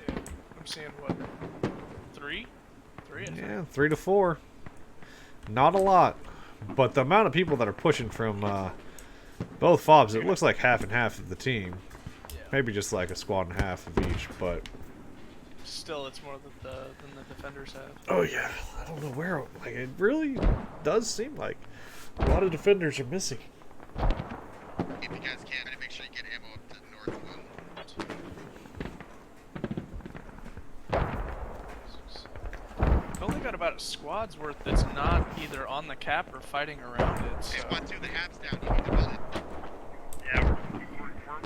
I'm seeing what? 3? 3 I think. Yeah, 3 to 4. Not a lot. But the amount of people that are pushing from both fobs, it looks like half and half of the team. Yeah. Maybe just like a squad and a half of each, but... Still, it's more than the defenders have. Oh yeah, I don't know where, like, it really does seem like a lot of defenders are missing. If you guys can, make sure you get ammo up to the north one. I've only got about a squad's worth that's not either on the cap or fighting around it. Hey, So. Squad 2, the hab's down. You need to build it. Yeah,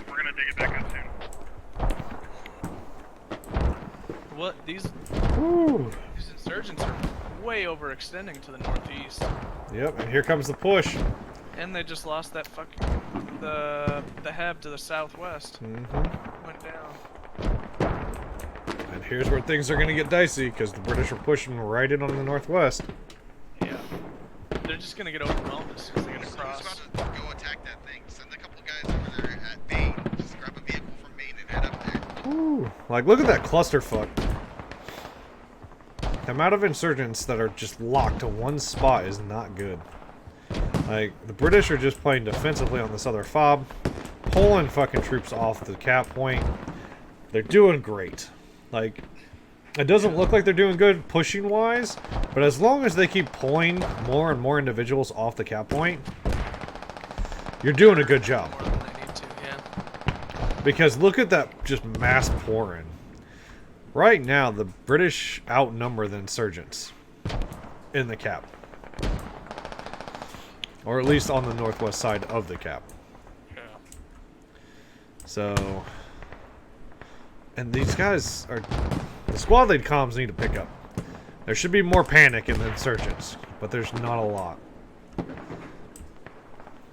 we're gonna dig it back up soon. What these Woo. insurgents are way overextending to the northeast, Yep, and here comes the push. and they just lost that fucking the hab to the southwest. Went down. And here's where things are going to get dicey, because the British are pushing right in on the northwest. Yeah, they're just gonna get overwhelmed as soon as they get Who's across. about to go attack that thing? Send a couple guys over there at Maine. Just grab a vehicle from Maine and head up there. Ooh, like, look at that clusterfuck. The amount of insurgents that are just locked to one spot is not good. Like, the British are just playing defensively on this other fob, pulling fucking troops off the cap point. They're doing great. Like, it doesn't look like they're doing good pushing-wise, but as long as they keep pulling more and more individuals off the cap point, you're doing a good job. More than they need to, yeah. Because look at that just mass pouring. Right now, the British outnumber the insurgents in the cap. Or at least on the northwest side of the cap. Yeah. So... And these guys are... The squad lead comms need to pick up. There should be more panic in the insurgents, but there's not a lot.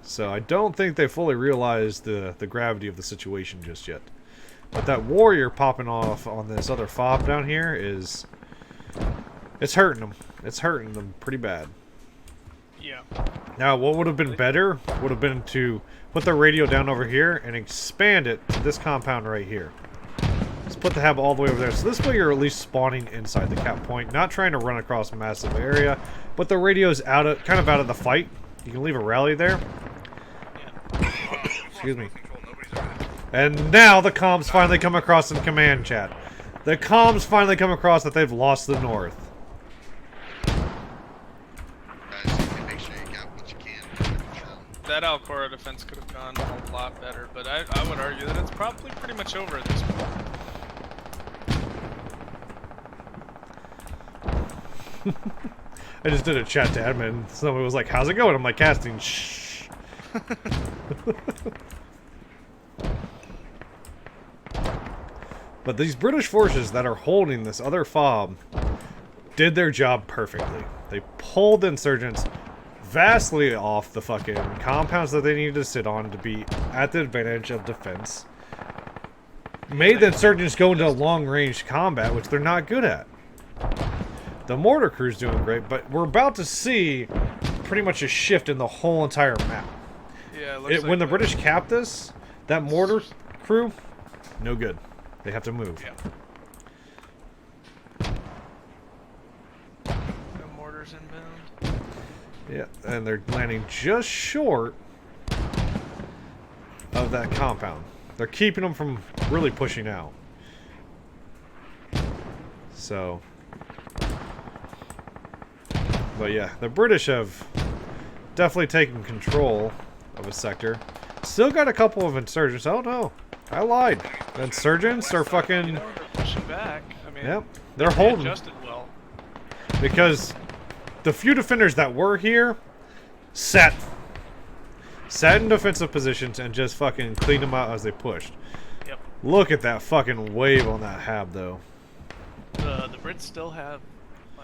So I don't think they fully realized the gravity of the situation just yet. But that warrior popping off on this other fob down here is... It's hurting them. It's hurting them pretty bad. Yeah. Now, what would have been better would have been to put the radio down over here and expand it to this compound right here. Let's put the hab all the way over there. So this way you're at least spawning inside the cap point, not trying to run across a massive area, but the radio's kind of out of the fight. You can leave a rally there. Excuse me. And now the comms finally come across in command chat. The comms finally come across that they've lost the north. Guys, you can make sure you got what you can under control. That Alcora defense could have gone a whole lot better, but I would argue that it's probably pretty much over at this point. I just did a chat to admin. Somebody was like, "How's it going?" I'm like, "Casting." Shh. But these British forces that are holding this other FOB did their job perfectly. They pulled the insurgents vastly off the fucking compounds that they needed to sit on to be at the advantage of defense. Made the insurgents go into long-range combat, which they're not good at. The mortar crew's doing great, but we're about to see pretty much a shift in the whole entire map. Yeah, it looks like When the British cap this, that mortar crew, no good. They have to move. Yeah. No mortars inbound. Yeah, and they're landing just short of that compound. They're keeping them from really pushing out. So, but yeah, the British have definitely taken control of a sector. Still got a couple of insurgents. Oh no, I lied. The insurgents are fucking. You know, they're pushing back. I mean, Yep, they're they holding adjusted well. because the few defenders that were here sat in defensive positions and just fucking cleaned them out as they pushed. Yep. Look at that fucking wave on that hab though. The Brits still have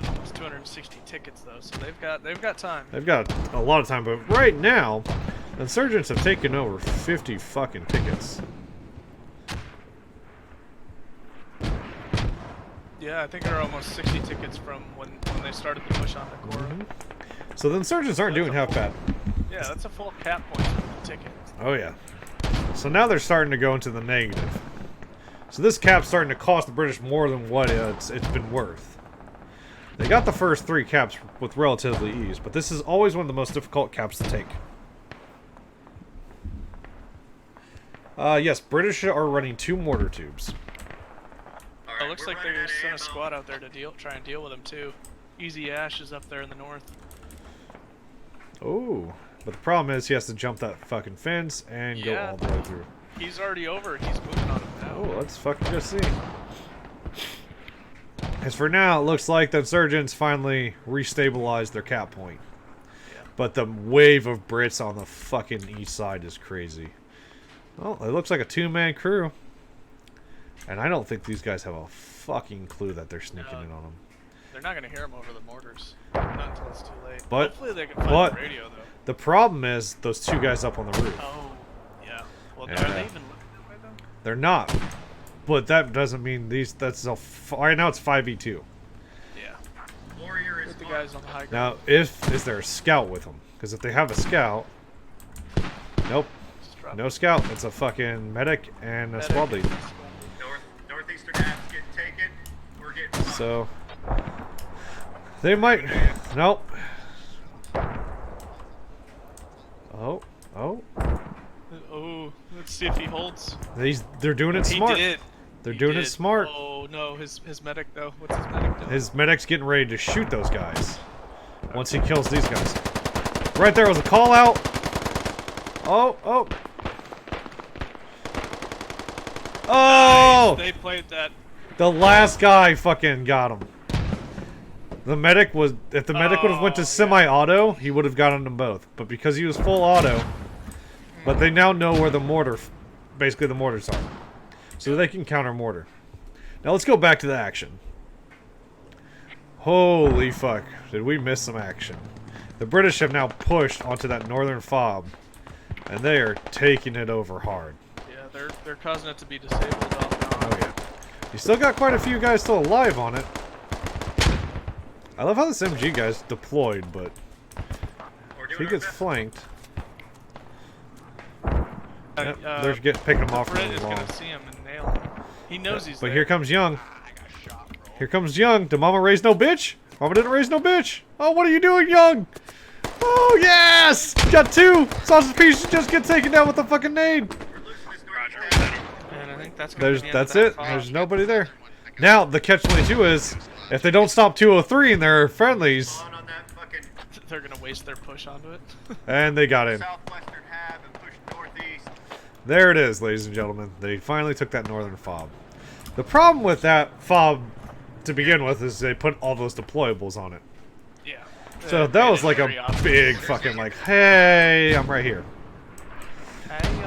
almost 260 tickets though, so they've got time. They've got a lot of time, but right now, the insurgents have taken over 50 fucking tickets. Yeah, I think they're almost 60 tickets from when they started the push on the core. So the insurgents aren't doing half bad. Yeah, that's a full cap point for the ticket. Oh yeah. So now they're starting to go into the negative. So this cap's starting to cost the British more than what it's been worth. They got the first 3 caps with relatively ease, but this is always one of the most difficult caps to take. Yes, British are running 2 mortar tubes. It looks like they're gonna send a squad out there to try and deal with them too. EasyAsh is up there in the north. Oh, but the problem is he has to jump that fucking fence and go all the way through. He's already over. He's moving on him now. Oh, let's fucking go see. As for now, it looks like the insurgents finally restabilized their cap point. Yeah. But the wave of Brits on the fucking east side is crazy. Well, it looks like a 2-man crew. And I don't think these guys have a fucking clue that they're sneaking in on them. They're not gonna hear him over the mortars. Not until it's too late. But- hopefully they can find the radio though. The problem is those 2 guys up on the roof. Oh, yeah. Well, Yeah. are they even looking that way though? They're not. But that doesn't mean these. That's a. Right now it's 5v2. Yeah. Warrior is With the guys on the high ground. Now, is there a scout with them? Because if they have a scout, nope, Just drop no scout. It's a fucking medic and a medic. squad lead. northeastern half getting taken. We're getting So they might. Nope. Oh, Oh, let's see if he holds. they're doing it smart. He did. They're He doing did. it smart. Oh no, his medic though. What's his medic doing? His medic's getting ready to shoot those guys once he kills these guys. Right there was a call out. Oh. Oh! They played that. The last guy fucking got him. The medic was... If the medic would have went to semi-auto, he would have gotten them both. But because he was full auto... But they now know where the mortar... Basically the mortars are. So they can counter mortar. Now let's go back to the action. Holy fuck. Did we miss some action? The British have now pushed onto that northern FOB. And they are taking it over hard. Yeah, they're causing it to be disabled off and on. Oh yeah. You still got quite a few guys still alive on it. I love how this MG guy's deployed, but if he gets flanked, yep, they're picking him off Brit really is long. gonna see him and nail him. He knows he's But there. here comes Young. Here comes Young. Did Mama raise no bitch? Mama didn't raise no bitch. Oh, what are you doing, Young? Oh yes! Got 2! Sausage pieces just get taken down with a fucking nade. And I think that's gonna be the end That's of that it. FOB. There's nobody there. Now the catch-22 is if they don't stop 203 and they're friendlies, on that fucking They're gonna waste their push onto it. and they got in. southwestern half and push northeast. There it is, ladies and gentlemen. They finally took that northern FOB. The problem with that FOB to begin with is they put all those deployables on it. Yeah. So They that made was it like a very obvious. big fucking like, hey, I'm right here.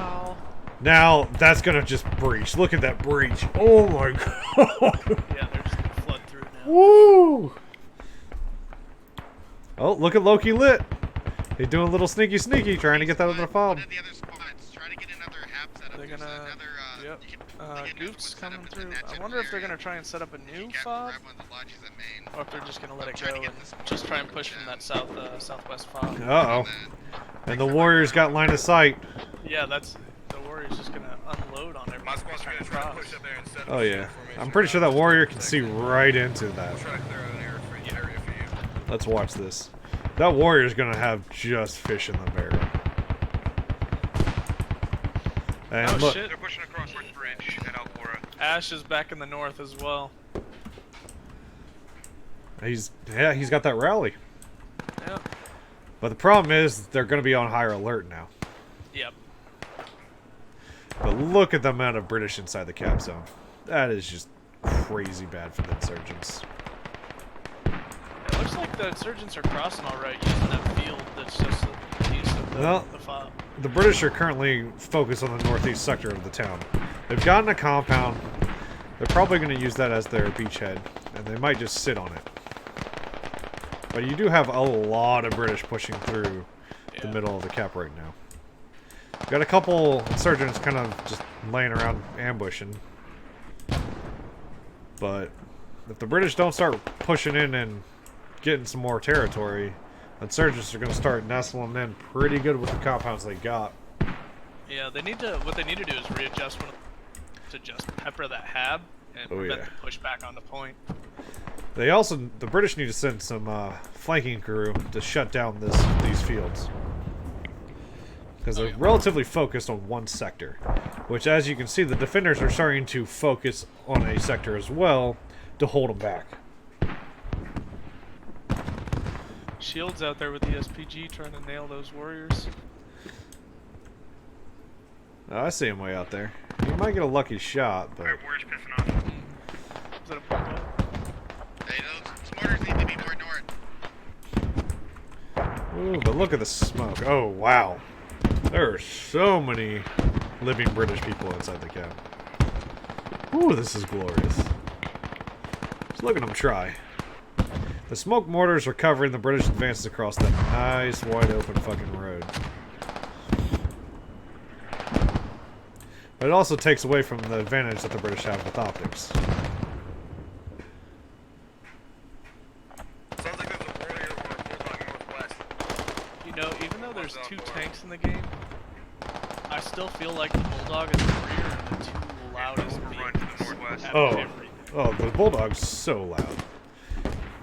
y'all. Now that's gonna just breach. Look at that breach. Oh my god. Yeah, they're just gonna flood through now. Woo! Oh, look at Loki lit. He's doing a little sneaky, trying to get that other fob. One of the other squads, try to get another hab set up. They're There's gonna. another, Yep. you can get Goof's set up coming in through. that I general wonder if they're area. gonna try and set up a new Captain, fob, grab one of the lodges at Maine. or if they're just gonna let it Trying go to and get this just try and mortar push from down. that southwest fob. Uh oh. And the Warriors got line of sight. Yeah, that's the Warriors just gonna unload on everyone. My squad's gonna try to push up there and set up Oh a yeah. formation I'm pretty sure that around Warrior this can see sector. right into that. We'll try to clear out an area for you. Let's watch this. That Warrior's gonna have just fish in the barrel. And Oh look, shit! They're pushing across North Bridge at Alvora. Ash is back in the north as well. he's got that rally. Yeah. But the problem is they're gonna be on higher alert now. Yep. But look at the amount of British inside the cap zone. That is just crazy bad for the insurgents. It looks like the insurgents are crossing all right using that field that's just east of Well, the fob. The British are currently focused on the northeast sector of the town. They've gotten a compound. They're probably going to use that as their beachhead, and they might just sit on it. But you do have a lot of British pushing through the middle of the cap right now. Got a couple insurgents kind of just laying around ambushing. But if the British don't start pushing in and getting some more territory, insurgents are going to start nestling in pretty good with the compounds they got. Yeah, they need to. What they need to do is readjust to just pepper that hab and prevent the pushback on the point. They also, the British need to send some flanking crew to shut down these fields. Because they're relatively focused on one sector. Which, as you can see, the defenders are starting to focus on a sector as well to hold them back. Shields out there with the SPG trying to nail those warriors. Oh, I see him way out there. You might get a lucky shot, but... Alright, Warriors pissing off. Is that a point out? Hey, those mortars need to be more north. Ooh, but look at the smoke. Oh, wow. There are so many living British people inside the cap. Ooh, this is glorious. Just look at them try. The smoke mortars are covering the British advances across that nice, wide open fucking road. But it also takes away from the advantage that the British have with optics. Sounds like there's a warrior or a bulldog northwest. You know, even though there's two tanks in the game, I still feel like the bulldog is the rear and the two loudest Overrun to the vehicles northwest. have Oh. everything. Oh, the Bulldog's so loud.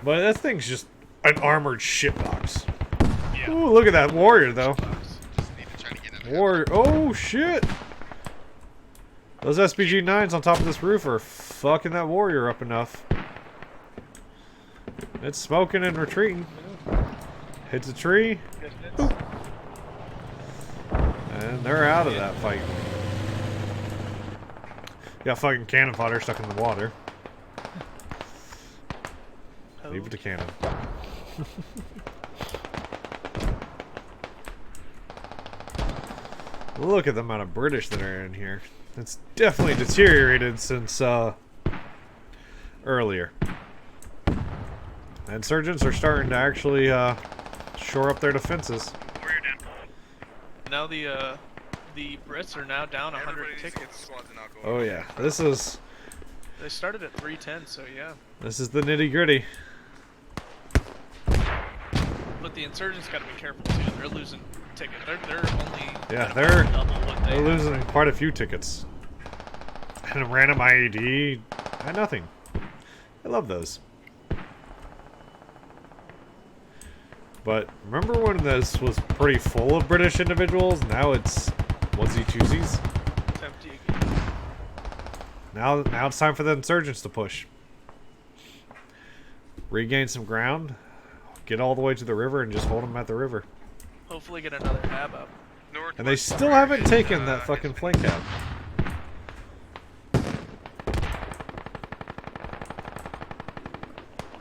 But that thing's just an armored shitbox. Yeah. Ooh, look at that warrior, though. Just need to try to get another Warrior. Oh, shit. Those SPG-9s on top of this roof are fucking that warrior up enough. It's smoking and retreating. Hits a tree. And they're out of that fight. Got fucking cannon fodder stuck in the water. Leave it to cannon. Look at the amount of British that are in here. It's definitely deteriorated since earlier. The insurgents are starting to actually shore up their defenses. Warrior down. Now the Brits are now down 100 Everybody's getting tickets. squads and alcohol. Oh yeah, this is They started at 310, so yeah. the nitty gritty. But the insurgents got to be careful too. They're losing tickets. They're only Yeah, at they're- about double what they They're losing quite a few tickets. And a random IED and nothing. I love those. But remember when this was pretty full of British individuals? Now it's onesie-twosies. It's empty again. Now it's time for the insurgents to push. Regain some ground. Get all the way to the river and just hold them at the river. Hopefully get another hab up. And they still haven't taken that fucking flank out.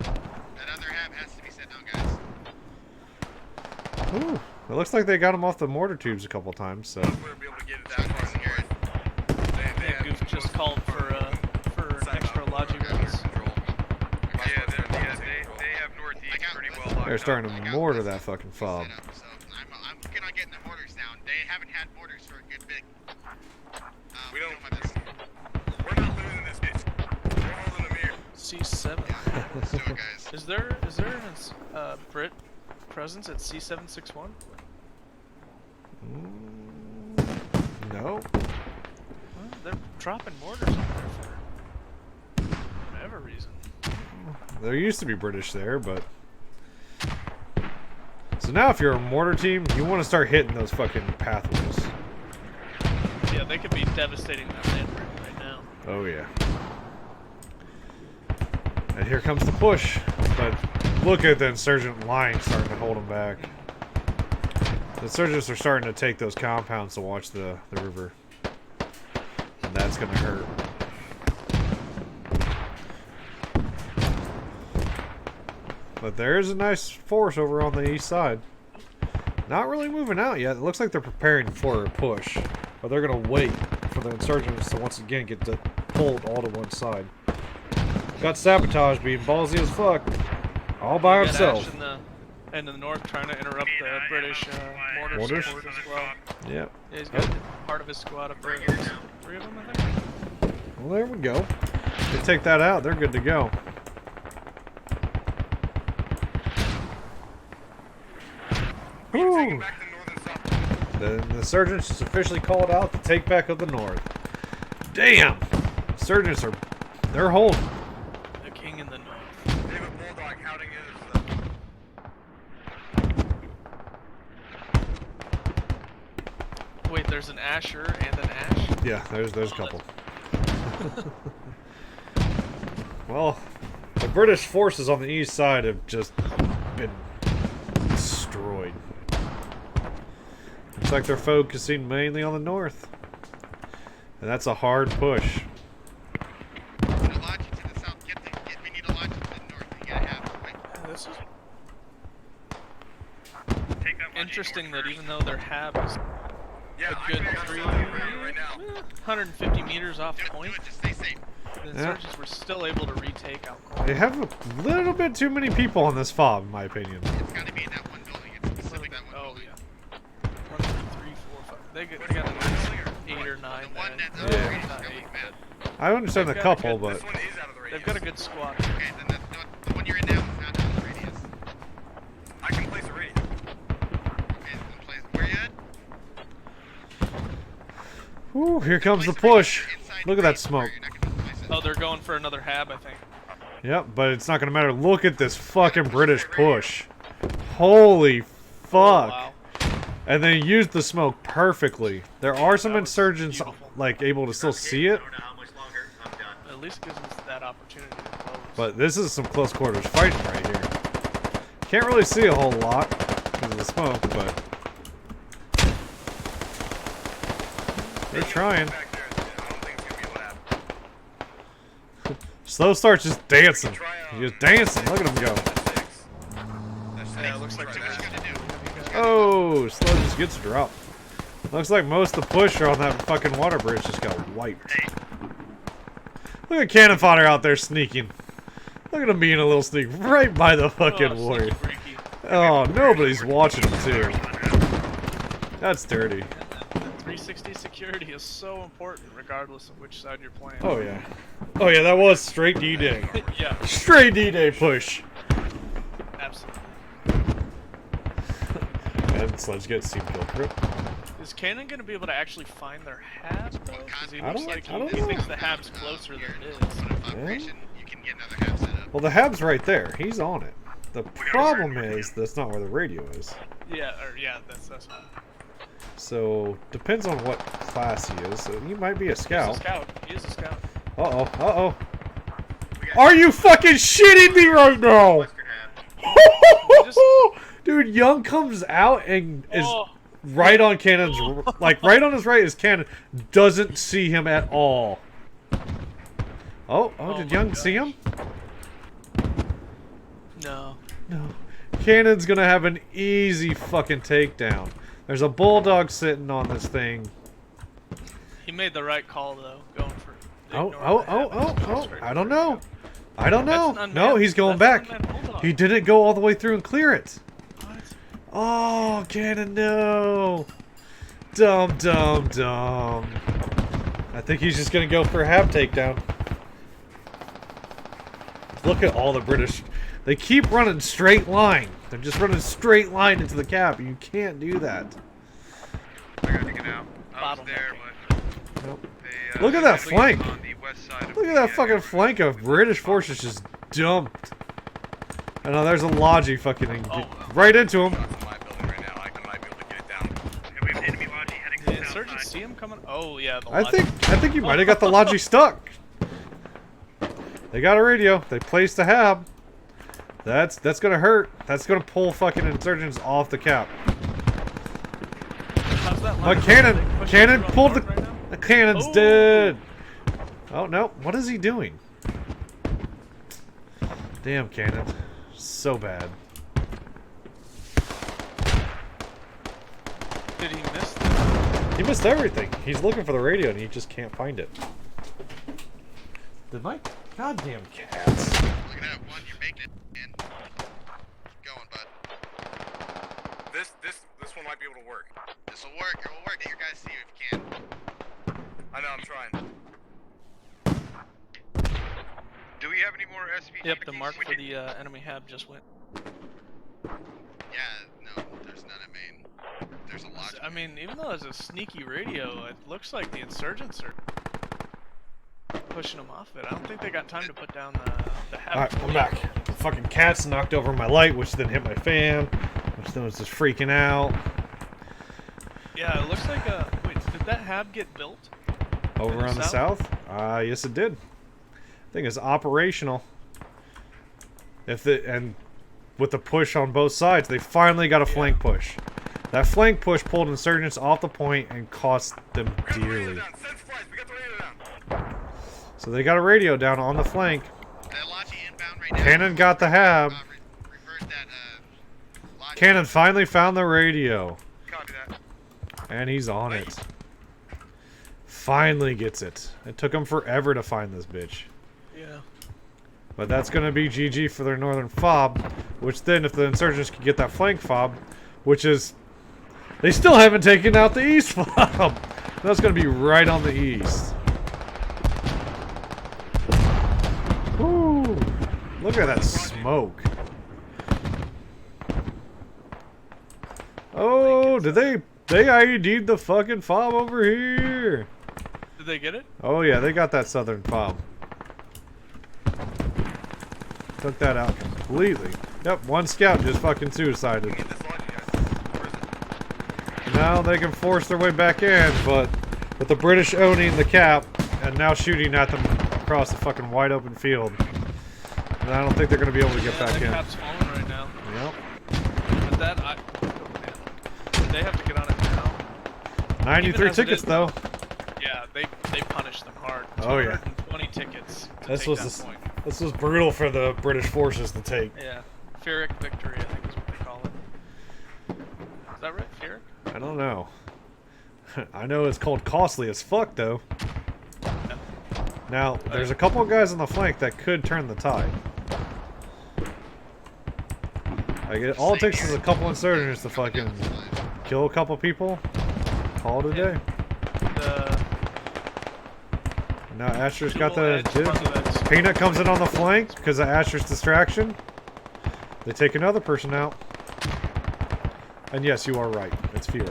That other hab has to be set down, guys. Ooh, it looks like they got him off the mortar tubes a couple times. So. We're be able to get it that far north. Yeah, Goof just called for an extra logic runs. Yeah, they have northeast pretty well locked They're up. starting to mortar that fucking fob. Set up, so I'm working on getting the mortars down. They haven't had mortars for a good bit. We don't- want this. We're not losing this bitch. We're holding them here. C7. Let's do it, guys. Is there an Brit presence at C761? No. Well, they're dropping mortars on there for whatever reason. There used to be British there, but... So now if you're a mortar team, you want to start hitting those fucking pathways. Yeah, they could be devastating that land right now. Oh yeah. And here comes the push. But look at the insurgent line starting to hold them back. The insurgents are starting to take those compounds to watch the river. And that's going to hurt. But there is a nice force over on the east side. Not really moving out yet. It looks like they're preparing for a push. But they're going to wait for the insurgents to once again get pulled all to one side. Got Sabotage being ballsy as fuck. All by We got himself. Ash in the north trying to interrupt the British mortar Mortars? support as well. Yep. Yeah, he's got part of his squad up there. There's 3 of them, I think. Well, there we go. They take that out, they're good to go. Woo. Back to north and south. The insurgents is officially called out to take back of the north. Damn! Insurgents are... They're holding. The king in the north. David Bulldog outing his. Wait, there's an Asher and an Ash? Yeah, there's a couple. Well, the British forces on the east side have just been destroyed. Looks like they're focusing mainly on the north. And that's a hard push. We need a logic to the south. We need a logic to the north. You gotta have it, right? This is Take that logic interesting north that first. even though their hab is Yeah, a good I got 3, something right now. 150 meters off Do point, it. Just stay safe. the insurgents were still able to retake Alcohol. They have a little bit too many people on this fob, in my opinion. It's gotta be in that one building. It's specific that one Oh building. yeah. 1, 2, 3, 4, 5. They got a nice 8 or 9 The one there. that's Yeah. out of range is going bad. I understand the They've got a couple, good- but This one is out of the radius. They've got a good squad. Okay, then the one you're in now is not out of the radius. I can place a radius. Okay, then place where you at? whew, here comes the Place radius push. inside Look at the that radius smoke. where you're not gonna place it. Oh, they're going for another hab, I think. Yep, but it's not gonna matter. Look at this fucking British push. Holy fuck. Oh, wow. And they used the smoke perfectly. There are some That was insurgents beautiful. like able to still see it, At least gives us that opportunity to close. but this is some close quarters fighting right here. Can't really see a whole lot because of the smoke, but they're trying. Back there, I don't think it's gonna be able to happen. Slow starts just dancing. He's just dancing. Look at him go. Yeah, it looks like So what you gotta do? Oh, Slow just gets a drop. Looks like most of the push on that fucking water bridge just got wiped. Look at cannon fodder out there sneaking. Look at him being a little sneak right by the fucking Oh, warrior. sneaky freaky. Oh, nobody's watching him too. That's dirty. The 360 security is so important regardless of which side you're playing. Oh yeah. Oh yeah, that was straight D-Day. Yeah, Straight D-Day push. absolutely. And Sledge gets team kill grip. Is Cannon going to be able to actually find their hab, though? Because he I looks don't- like I don't he know. thinks the hab's closer than it is. Operation, you can get another half set up. Well, the hab's right there. He's on it. The problem is that's not where the radio is. Yeah, that's fine. So depends on what class he is. So he might be a He's a scout. scout. He is a scout. Uh oh. Are you fucking shitting me right now? Dude, Young comes out and is Oh, right on Cannon's, like right on his right is Cannon. Doesn't see him at all. Oh, Oh did my Young see gosh. him? no. No. Cannon's gonna have an easy fucking takedown. There's a bulldog sitting on this thing. He made the right call though, going for. Oh! I don't know. I don't know. That's an No, unmanned- he's going that's back. an unmanned bulldog. He didn't go all the way through and clear it. What? Oh, Cannon, no. Dumb. I think he's just gonna go for a half takedown. Look at all the British. They keep running straight line. They're just running straight line into the cap. You can't do that. I gotta get out. I was there, but Nope. they, Look at that they flank. on the west side of Look at the, that fucking flank of British forces just dumped. I know there's a Logi fucking right into him. Shots in my building right now. I might be able to get it down. Okay, we have enemy Logi heading Did to the the south insurgents side. see him coming? Oh yeah, the I Logi. think you might have got the Logi stuck. They got a radio. They placed a hab. That's gonna hurt. That's gonna pull fucking insurgents off the cap. How's that But line? Cannon They pushing through on pulled north the right now? the cannon's Oh. dead. Oh no! What is he doing? Damn, Cannon, so bad. Did he miss that? He missed everything. He's looking for the radio and he just can't find it. Did my goddamn cats? Look at that one, you're making it, man. Keep going, bud. This one might be able to work. This'll work, it will work. Get your guys to you if you can. I know, I'm trying. Do we have any more SVG? Yep, the mark for the enemy hab just went. Yeah, no, there's none at main. There's a lot. I mean, even though it's a sneaky radio, it looks like the insurgents are pushing them off it. I don't think they got time to put down the hab. Alright, I'm back. The fucking cats knocked over my light, which then hit my fan, which then was just freaking out. Yeah, it looks like wait, did that hab get built? Over on the south? Yes it did. Thing is operational. And with the push on both sides, they finally got a flank push. That flank push pulled insurgents off the point and cost them We got the radio dearly. down. Send supplies. We got the radio down. So they got a radio down on the flank. That Logi inbound right now. Cannon got the hab. Revert that, Logi. Cannon finally found the radio. Copy that. And he's on it. Finally gets it. It took him forever to find this bitch. Yeah. But that's going to be GG for their northern FOB, which then if the insurgents can get that flank FOB, which is... They still haven't taken out the east FOB. That's going to be right on the east. Woo! Look at that smoke. Oh, did they IED'd the fucking FOB over here. Did they get it? Oh yeah, they got that southern FOB. Took that out completely. Yep, one scout just fucking suicided. Get this Logi, guys. Where is it? Now they can force their way back in, but with the British owning the cap and now shooting at them across the fucking wide open field, and I don't think they're going to be able to get Yeah, back the in. cap's falling right now. Yep. But that, man. They have to get on it now. 93 Even as it tickets is- though. Yeah, they punished them hard. Oh, yeah. 220 tickets to This take was that this, point. this was brutal for the British forces to take. Yeah, Pyrrhic victory, I think is what they call it. Is that right, Pyrrhic? I don't know. I know it's called costly as fuck though. Yeah. Now, there's a couple of guys on the flank that could turn the tide. Like, all it takes is a couple insurgents to fucking kill a couple people. Call it a day. The Now Asher's got dual the edge front of that- Peanut comes in on the flank because of Asher's distraction. They take another person out. And yes, you are right. It's Fury.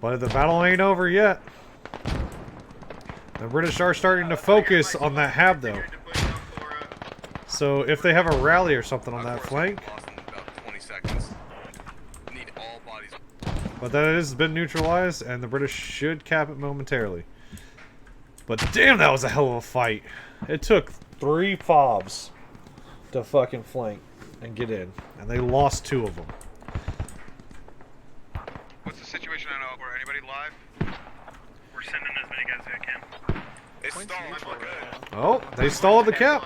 But the battle ain't over yet. The British are starting to focus on that hab though. So if they have a rally or something on that flank, Lost in about 20 seconds. Need all bodies. but that has been neutralized and the British should cap it momentarily. But damn, that was a hell of a fight. It took 3 FOBs to fucking flank and get in. And they lost 2 of them. What's the situation on Oakwood? Anybody live? We're sending as many guys as I can. It's Points stalling. neutral We're good. right now. Oh, they stalled the cap.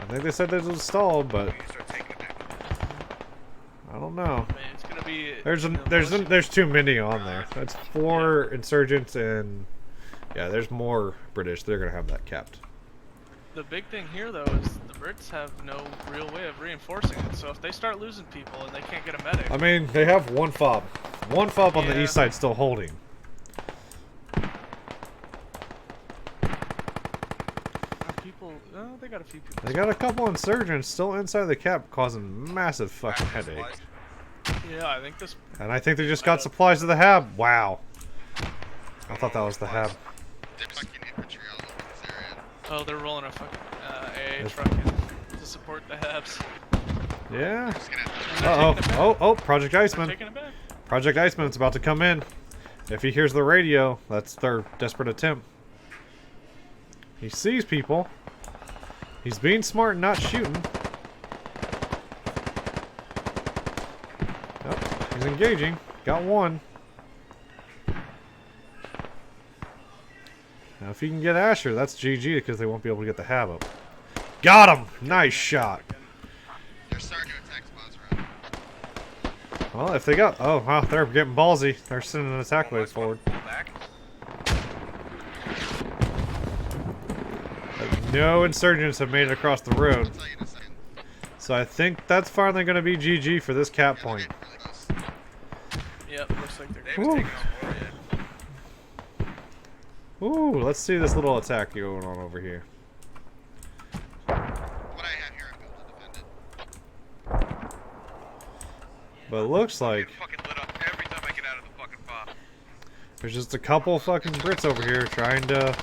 think they said that it was stalled, but We need to start taking it back. I don't know. I mean, it's gonna be. There's too many on there. That's 4 insurgents and yeah, there's more British. They're gonna have that capped. The big thing here, though, is the Brits have no real way of reinforcing it. So if they start losing people and they can't get a medic, I mean, they have 1 fob. 1 fob on the Yeah. east side still holding. people. Oh, they got a few people. They got a couple insurgents still inside the cap causing massive fucking Back headache. supplies. Yeah, I think this. And I think they just got supplies to the hab. Wow. I thought that was the hab. They're fucking infantry all over this area. Oh, they're rolling a fucking AA Yes. truck in to support the Habs. Yeah. Just gonna have to And they're Uh-oh. taking it back. Oh, Project They're Iceman. taking it back. Project Iceman's about to come in. If he hears the radio, that's their desperate attempt. He sees people. He's being smart and not shooting. Oh, he's engaging. Got 1. Now if he can get Asher, that's GG because they won't be able to get the hab up. Got him! Nice shot. They're starting to attack spots around. Well, if they got... Oh, wow, they're getting ballsy. They're sending an attack wave forward. Pull back. No insurgents have made it across the road. I'll tell you in a second. So I think that's finally going to be GG for this cap Yeah, they're point. getting really close. Yep, looks like they're They going haven't Woo. taken out more yet. Ooh, let's see this little attack going on over here. What I have here, I'm able to defend it. But it looks like Get fucking lit up every time I get out of the fucking fob. there's just a couple fucking Brits over here trying to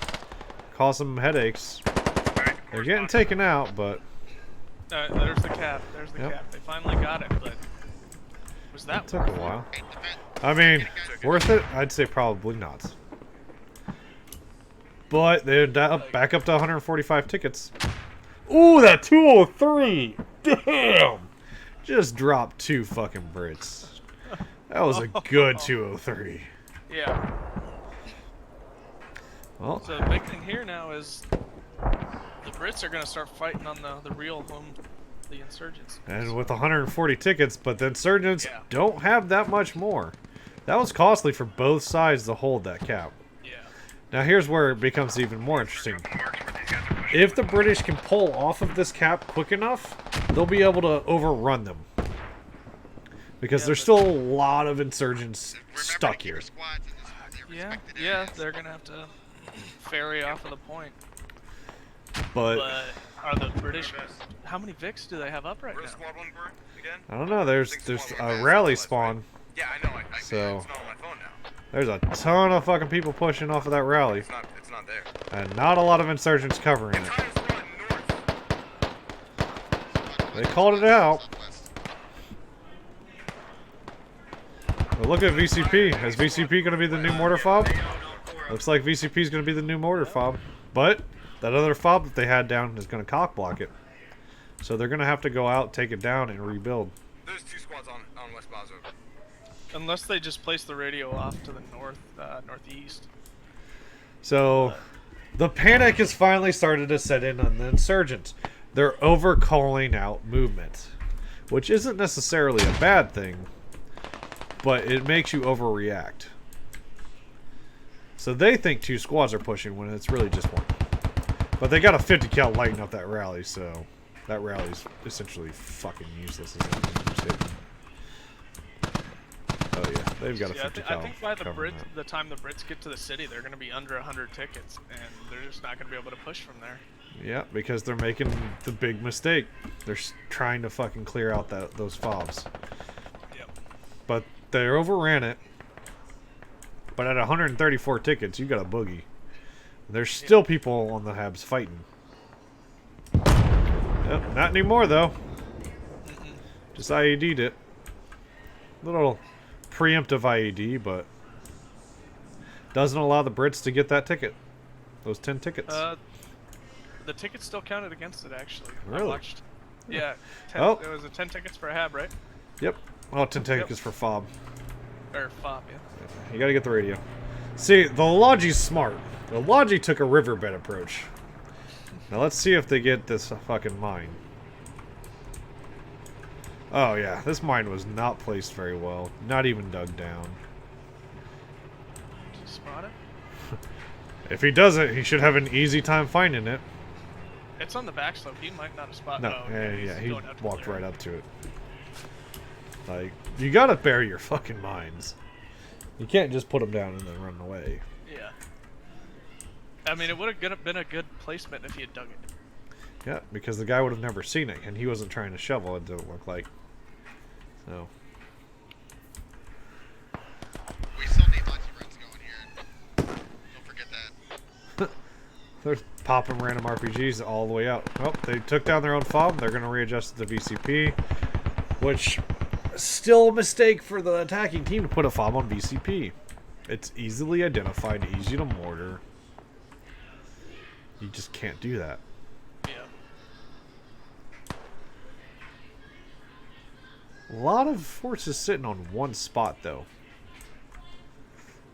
cause some headaches. Alright, They're getting taken out, but There's the cap. There's the Yep. cap. They finally got it, but was that it took a while. Hey, defend. I mean, worth it? I'd say probably not. But they're back up to 145 tickets. Ooh, that 203! Damn! Just dropped 2 fucking Brits. That was a good 203. Yeah. Well, So the big thing here now is the Brits are going to start fighting on the real home, the insurgents. and with 140 tickets, but the insurgents Yeah. don't have that much more. That was costly for both sides to hold that cap. Yeah. Now here's where it becomes even more interesting. marks where these guys are pushing. If the British can pull off of this cap quick enough, they'll be able to overrun them. Because Yeah, there's but- still a lot of insurgents Remember stuck to keep here. your squads in their Yeah. respected Yeah. areas. They're going to have to ferry off of the point. But But are the British? How many Vics do they have up right Where's now? squad 1 for again? I don't know, there's a rally spawn. Yeah, I know. I So- it's not on my phone now. There's a ton of fucking people pushing off of that rally. It's not there. And not a lot of insurgents covering it. Entire squad north. They called it out. Southwest. But look at VCP. Is VCP going to be the new mortar fob? Looks like VCP is going to be the new mortar fob. But that other fob that they had down is going to cock block it. So they're going to have to go out, take it down, and rebuild. There's 2 squads on West Basel. Unless they just place the radio off to the northeast. So the panic has finally started to set in on the insurgents. They're over calling out movement, which isn't necessarily a bad thing, but it makes you overreact. So they think 2 squads are pushing when it's really just 1. But they got a 50 cal lighting up that rally, so that rally's essentially fucking useless. As an understatement. Oh yeah, they've got a Yeah, 50 I cal. think by the covering Brits, that. the time the Brits get to the city, they're going to be under 100 tickets, and they're just not going to be able to push from there. Yeah, because they're making the big mistake. They're trying to fucking clear out those FOBs. Yep. But they overran it. But at 134 tickets, you got a boogie. There's still people on the Habs fighting. Yep, not anymore though. Just IED'd it. Little preemptive IED, but doesn't allow the Brits to get that ticket. Those 10 tickets. The tickets still counted against it, actually. I Really? watched. Yeah. 10, Oh. It was 10 tickets for a Hab, right? Yep. Oh, 10 tickets for FOB. Or FOB, yeah. You gotta get the radio. See, the Logi's smart. The Logi took a riverbed approach. Now let's see if they get this fucking mine. Oh yeah, this mine was not placed very well. Not even dug down. Did you spot it? If he doesn't, he should have an easy time finding it. It's on the back slope. He might not have spotted. No, Oh, yeah, he going out to walked clear. right up to it. Like, you gotta bury your fucking mines. You can't just put them down and then run away. Yeah. I mean, it would have been a good placement if he had dug it. Yeah, because the guy would have never seen it, and he wasn't trying to shovel, it didn't look like. So. We still need lots of runs going here. Don't forget that. They're popping random RPGs all the way out. Oh, they took down their own FOB. They're going to readjust the VCP, which is still a mistake for the attacking team to put a FOB on VCP. It's easily identified, easy to mortar. You just can't do that. Yeah. A lot of forces sitting on one spot, though.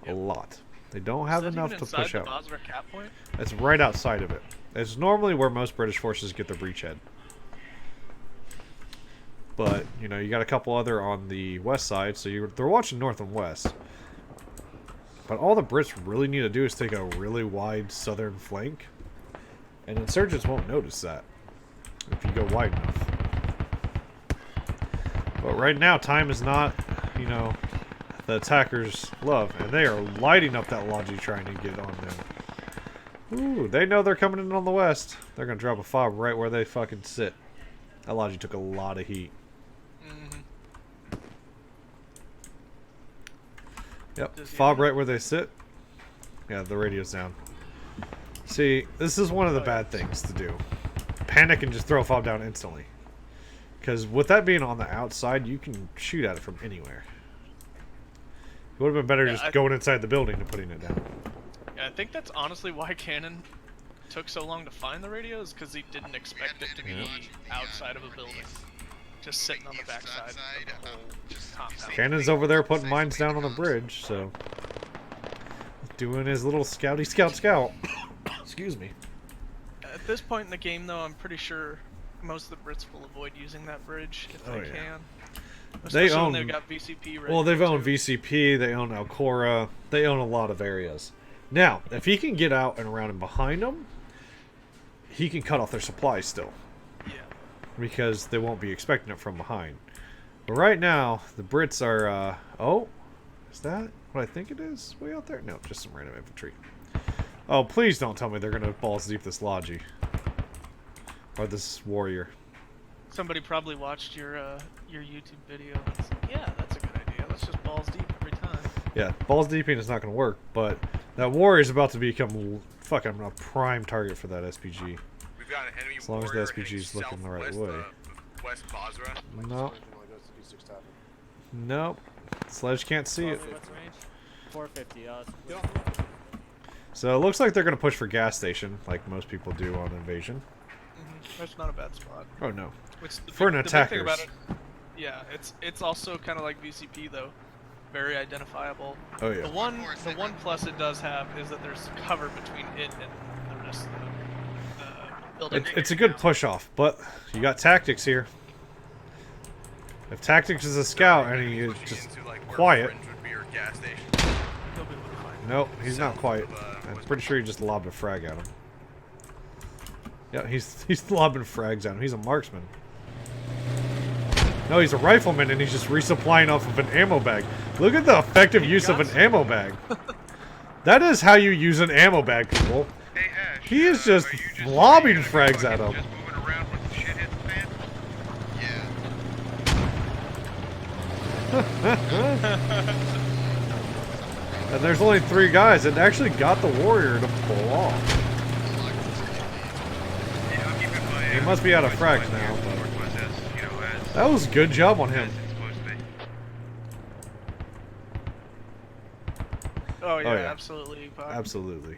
A lot. They don't have Is that enough even to push inside out. the Basra cap point? It's right outside of it. It's normally where most British forces get their breachhead. But, you know, you got a couple other on the west side, so they're watching north and west. But all the Brits really need to do is take a really wide southern flank. And insurgents won't notice that if you go wide enough. But right now, time is not, you know, the attackers' love. And they are lighting up that Logi trying to get on them. Ooh, they know they're coming in on the west. They're going to drop a FOB right where they fucking sit. That Logi took a lot of heat. Mm-hmm. Yep, Does he FOB have it? right where they sit. Yeah, the radio's down. See, this is one of the bad things to do. Panic and just throw a FOB down instantly. Because with that being on the outside, you can shoot at it from anywhere. It would have been better Yeah, just going inside the building and putting it down. Yeah, I think that's honestly why Cannon took so long to find the radio, is because he didn't expect it to be outside of a building. Just sitting on the backside of the whole compound. Cannon's over there putting mines down on the bridge, so... Doing his little scouty scout. Excuse me. At this point in the game, though, I'm pretty sure most of the Brits will avoid using that bridge if Oh, they yeah. can. They Especially when own- they've got VCP ready. Well, they've owned too. VCP, they own Alcora, they own a lot of areas. Now, if he can get out and around and behind them, he can cut off their supplies still. Yeah. Because they won't be expecting it from behind. But right now, the Brits are, oh, is that what I think it is? Way out there? No, just some random infantry. Oh, please don't tell me they're going to balls deep this Logi. Or this warrior. Somebody probably watched your YouTube video. And it's like, yeah, that's a good idea. Let's just balls deep every time. Yeah, balls deeping is not going to work, but that warrior's about to become fucking a prime target for that SPG. We've got an enemy As long as the warrior SPG heading is looking the right southwest, way. West Basra. No. Nope. Sledge can't see it. What's the range? 450. So it looks like they're going to push for gas station, like most people do on Invasion. That's not a bad spot. Oh no. Which the For an the big thing about attackers. it, yeah, it's also kind of like VCP though, very identifiable. Oh yeah. The one plus it does have is that there's cover between it and the rest of the building. It's a good push off, but you got tactics here. If tactics is a scout and he is just Into, like, where quiet. Fringe would be or gas station. He'll be able to find it. Nope, he's not South quiet. of, I'm West pretty sure he just lobbed a frag at him. Yeah, he's lobbing frags at him. He's a marksman. No, he's a rifleman and he's just resupplying off of an ammo bag. Look at the effective use of an ammo bag. That is how you use an ammo bag, people. Hey, Ash. He is just are you lobbing are you frags at fucking him. Just moving around when the shit hits the fan? Yeah. And there's only 3 guys that actually got the warrior to pull off. Yeah, I'll keep it by, He must be out of by frags here, now, but- Northwest as, you know, as, That was a good job on him. as it's supposed to be. Oh yeah, yeah. absolutely. Puck. Absolutely.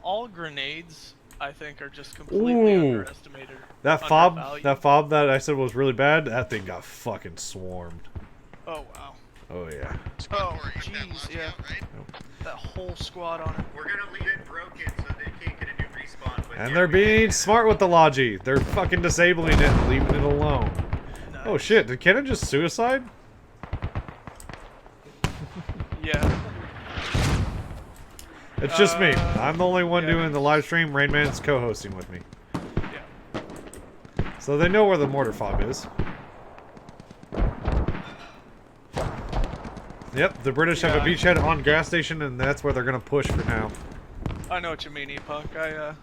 All grenades, I think, are just completely Ooh. underestimated. That fob, undervalued. that fob that I said was really bad, that thing got fucking swarmed. Oh wow. Oh yeah. Oh Or you got jeez, Logi yeah. out, right? That whole squad on it. We're gonna leave it broken so they can't get a new And they're being smart with the Logi. They're fucking disabling it and leaving it alone. Nice. Oh shit, did Cannon just suicide? Yeah. It's just me. I'm the only one doing the live stream. Rainman's co-hosting with me. Yeah. So they know where the mortar fob is. Yep, the British have a beachhead on gas station, and that's where they're gonna push for now. I know what you mean, Epoch. I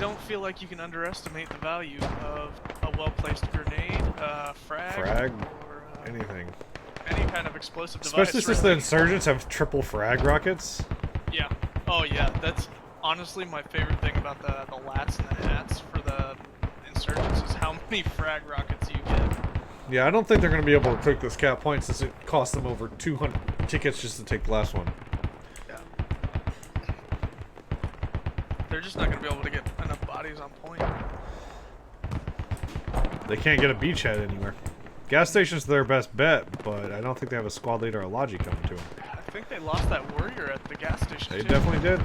don't feel like you can underestimate the value of a well-placed grenade, frag, or anything. any kind of explosive Especially device. since the really. insurgents have triple frag rockets. Yeah. Oh yeah, that's honestly my favorite thing about the lats and the hats for the insurgents is how many frag rockets you get. Yeah, I don't think they're going to be able to take this cap point since it cost them over 200 tickets just to take the last one. Yeah. They're just not going to be able to get enough bodies on point. They can't get a beachhead anywhere. Gas station's their best bet, but I don't think they have a squad leader or a Logi coming to them. I think they lost that warrior at the gas station. They too. definitely did.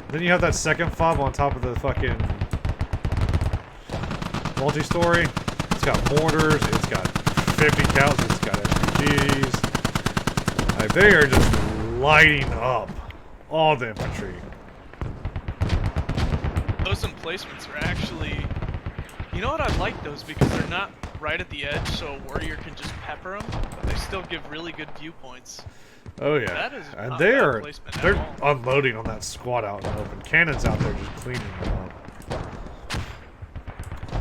Then you have that second fob on top of the fucking multi-story. It's got mortars, it's got 50 cals, it's got SPGs. Like, they are just lighting up all the infantry. Those emplacements are actually... You know what, I like those because they're not right at the edge, so a warrior can just pepper them, but they still give really good viewpoints. Oh yeah, That is and not they bad are placement at they're all. unloading on that squad out in the open. Cannons out there just cleaning them up.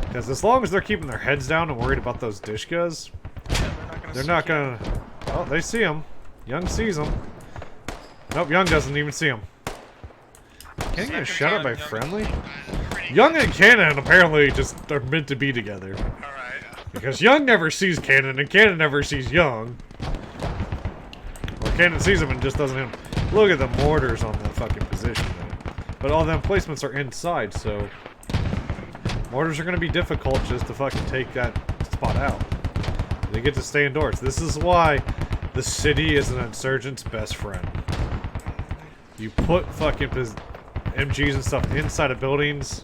Because as long as they're keeping their heads down and worried about those dishkas, Yeah, they're not gonna. Oh, they see him. Young sees him. Nope, Young doesn't even see him. Can't get shot at by friendly. Young and Cannon apparently just are meant to be together. Alright. Because Young never sees Cannon, and Cannon never sees Young. Or Cannon sees him and just doesn't hit him. Look at the mortars on the fucking position there. But all them placements are inside, so... Mortars are going to be difficult just to fucking take that spot out. They get to stay indoors. This is why the city is an insurgent's best friend. You put fucking MGs and stuff inside of buildings,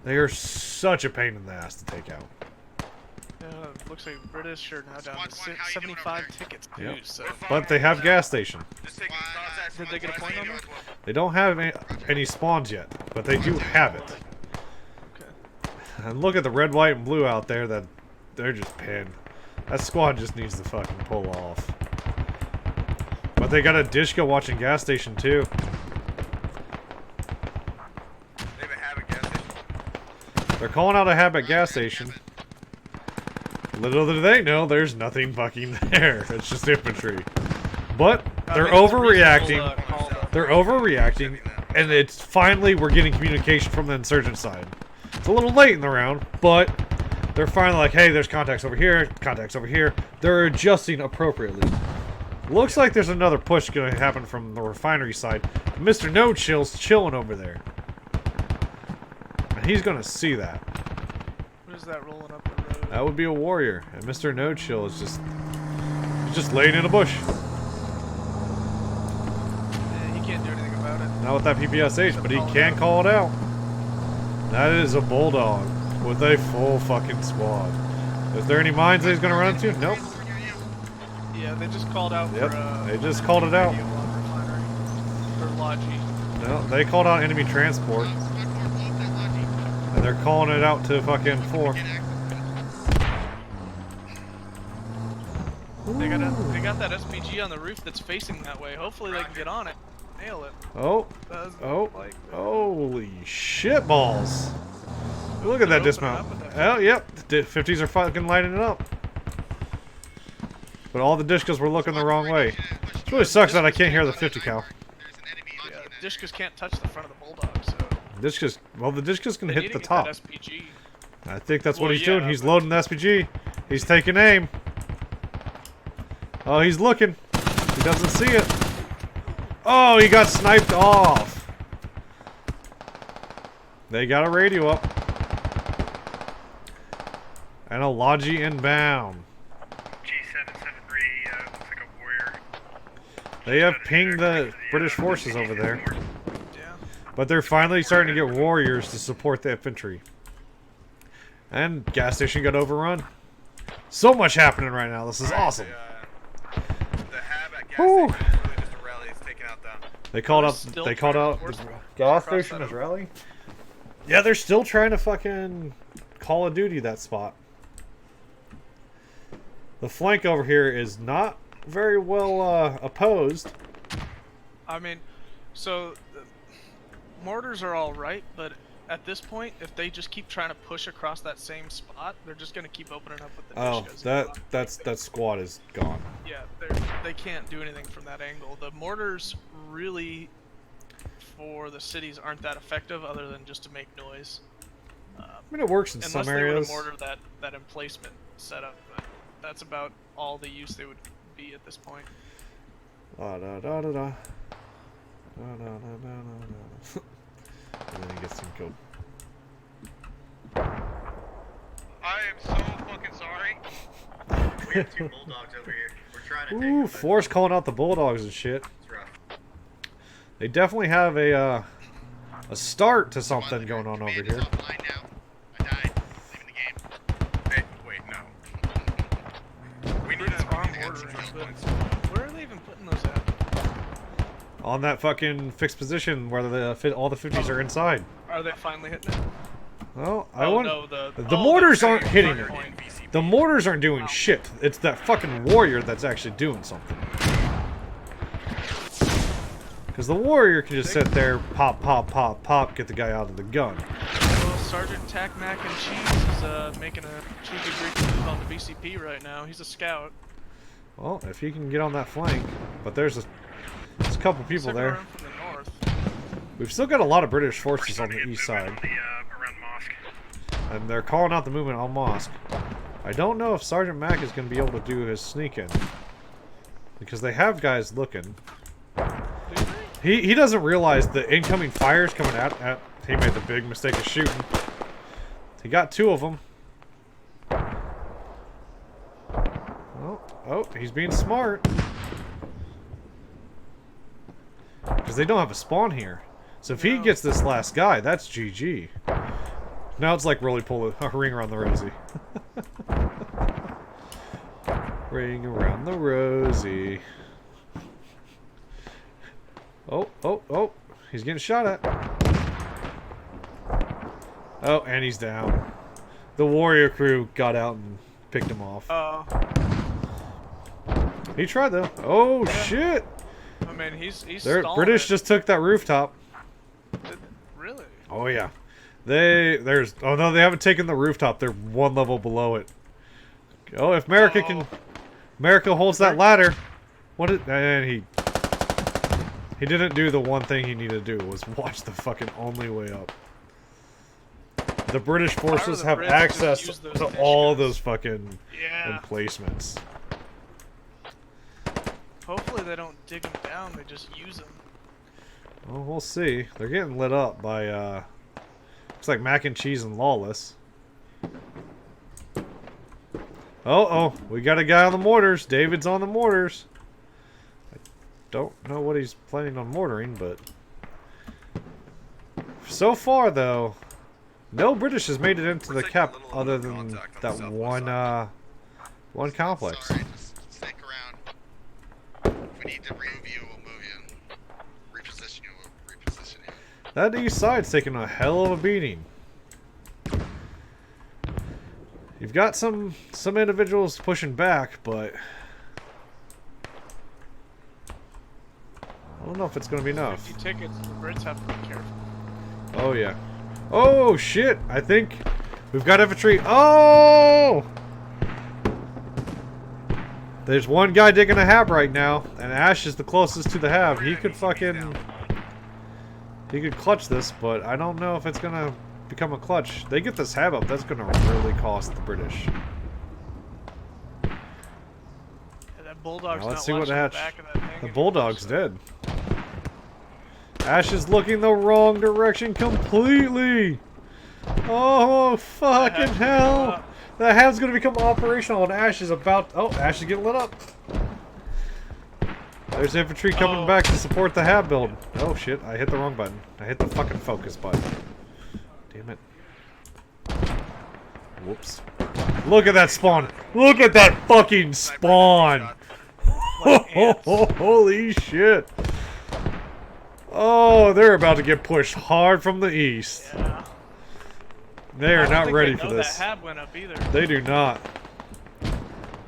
they are such a pain in the ass to take out. Looks like British are now down to Squad one, how you doing over 75 there? tickets too, Yep. so... But they have gas station. Just taking contacts. Did they get a point on them? They don't have any spawns yet, but they do have it. Okay. And look at the red, white, and blue out there. That they're just pinned. That squad just needs to fucking pull off. But they got a Dishka watching gas station too. They even have a gas station. They're calling out a hab at gas station. Little do they know, there's nothing fucking there. It's just infantry. But they're overreacting. They're overreacting, and it's finally we're getting communication from the insurgent side. It's a little late in the round, but they're finally like, hey, there's contacts over here, contacts over here. They're adjusting appropriately. Looks like there's another push going to happen from the refinery side. Mr. No Chill's chilling over there. And he's going to see that. What is that rolling up the road? That would be a warrior. And Mr. No Chill is just laying in a bush. Yeah, he can't do anything about it. Not with that PPSH, but he can call it out. That is a bulldog with a full fucking squad. Is there any mines that he's going to run into? Nope. Yeah, they just called out Yep, for, they just called it out. refinery. For Logi. No, they called out enemy transport. And they're calling it out to fucking 4. They got that SPG on the roof that's facing that way. Hopefully they can get on it. Nail it. Oh, Doesn't oh, look like that. holy shit balls. Look at that They're dismount. opening up with that. Oh, yep, the 50s are fucking lighting it up. But all the Dishkas were looking the wrong way. It really sucks that I can't hear the 50 cal. Yeah, Dishkas can't touch the front of the Bulldog, so... Dishkas, well, the Dishkas can They hit need the to get top. that SPG. I think that's what Well, he's doing. yeah, He's but- loading the SPG. He's taking aim. Oh, he's looking. He doesn't see it. Oh, he got sniped off. They got a radio up. And a Logi inbound. G773, looks like a warrior. They have pinged the British forces over there. But they're finally starting to get warriors to support the infantry. And gas station got overrun. So much happening right now. This is awesome. The hab at gas Whew. station is really just a rally. It's taken out down. They called We're up. still They called trying out. to The force gas cross station that is over. rally. Yeah, they're still trying to fucking Call of Duty that spot. The flank over here is not very well opposed. I mean, so mortars are all right, but at this point, if they just keep trying to push across that same spot, they're just gonna keep opening up with the Oh, Nishkas. that squad is gone. Yeah, they can't do anything from that angle. The mortars really, for the cities, aren't that effective, other than just to make noise. I mean, it works in Unless some they were areas. to mortar that emplacement setup, but that's about all the use they would be at this point. Da da da da da. Da da da da da. And then he gets him killed. I am so fucking sorry. We have 2 bulldogs over here. We're trying to take Ooh, them, but Forrest calling out the Bulldogs and shit. it's rough. They definitely have a start to something going on over Command here. is offline now. I died. Leaving the game. Hey, wait, no. We need to Arm I got some mortaring, kill but points. where are they even putting those at? On that fucking fixed position where all the 50s are inside. Are they finally hitting it? Well, I Oh, want no, the mortars aren't hitting it. point. The mortars aren't doing shit. It's that fucking warrior that's actually doing something. Because the warrior can just sit there, pop, pop, pop, pop, get the guy out of the gun. Well, Sergeant Tack Mac and Cheese is making a cheeky great move on the BCP right now. He's a scout. Well, if he can get on that flank, but there's a couple people Second there. round from the north. We've still got a lot of British forces on the east side, Around Mosque. and they're calling out the movement on Mosque. I don't know if Sergeant Mac is going to be able to do his sneak in, because they have guys looking. He doesn't realize the incoming fire is coming at. He made the big mistake of shooting. He got 2 of them. Oh, he's being smart. Because they don't have a spawn here. So if he gets this last guy, that's GG. Now it's like really pull a ring around the rosy. Ring around the rosy. Oh. He's getting shot at. Oh, and he's down. The warrior crew got out and picked him off. He tried though. Oh, shit! I mean, he's They're stalling British it. just took that rooftop. Really? Oh yeah. Oh no, they haven't taken the rooftop. They're 1 level below it. Oh, if America America holds that ladder. And he didn't do the one thing he needed to do, was watch the fucking only way up. The British forces the have Brits access just use to those all initiatives. those fucking Yeah. emplacements. Hopefully they don't dig them down, they just use them. Well, we'll see. They're getting lit up by, looks like Mac and Cheese and Lawless. Oh, we got a guy on the mortars. David's on the mortars. I don't know what he's planning on mortaring, but... So far, though, no British has made it into the cap other than that one complex. Sorry, just stick around. If we need to move you, we'll move you. Reposition you, we'll reposition you. That east side's taking a hell of a beating. You've got some individuals pushing back, but I don't know if it's going to be enough. 50 tickets, the Brits have to be careful. Oh yeah. Oh shit! I think we've got infantry. Oh! There's one guy digging a hab right now, and Ash is the closest to the hab. He could fucking... He could clutch this, but I don't know if it's gonna become a clutch. They get this hab up, that's gonna really cost the British. Yeah, that Bulldog's Now let's not see what watching the Ash... back of that thing The anymore, Bulldog's so- dead. Ash is looking the wrong direction completely! Oh, fucking hell! The hab's gonna become operational and Ash is about... Oh, Ash is getting lit up. There's infantry coming back to support the hab build. Oh shit, I hit the wrong button. I hit the fucking focus button. Damn it. Whoops. Look at that spawn. Look at that fucking spawn. Holy shit. Oh, they're about to get pushed hard from the east. Yeah. They are not ready they for know this. That hab went up either. They do not.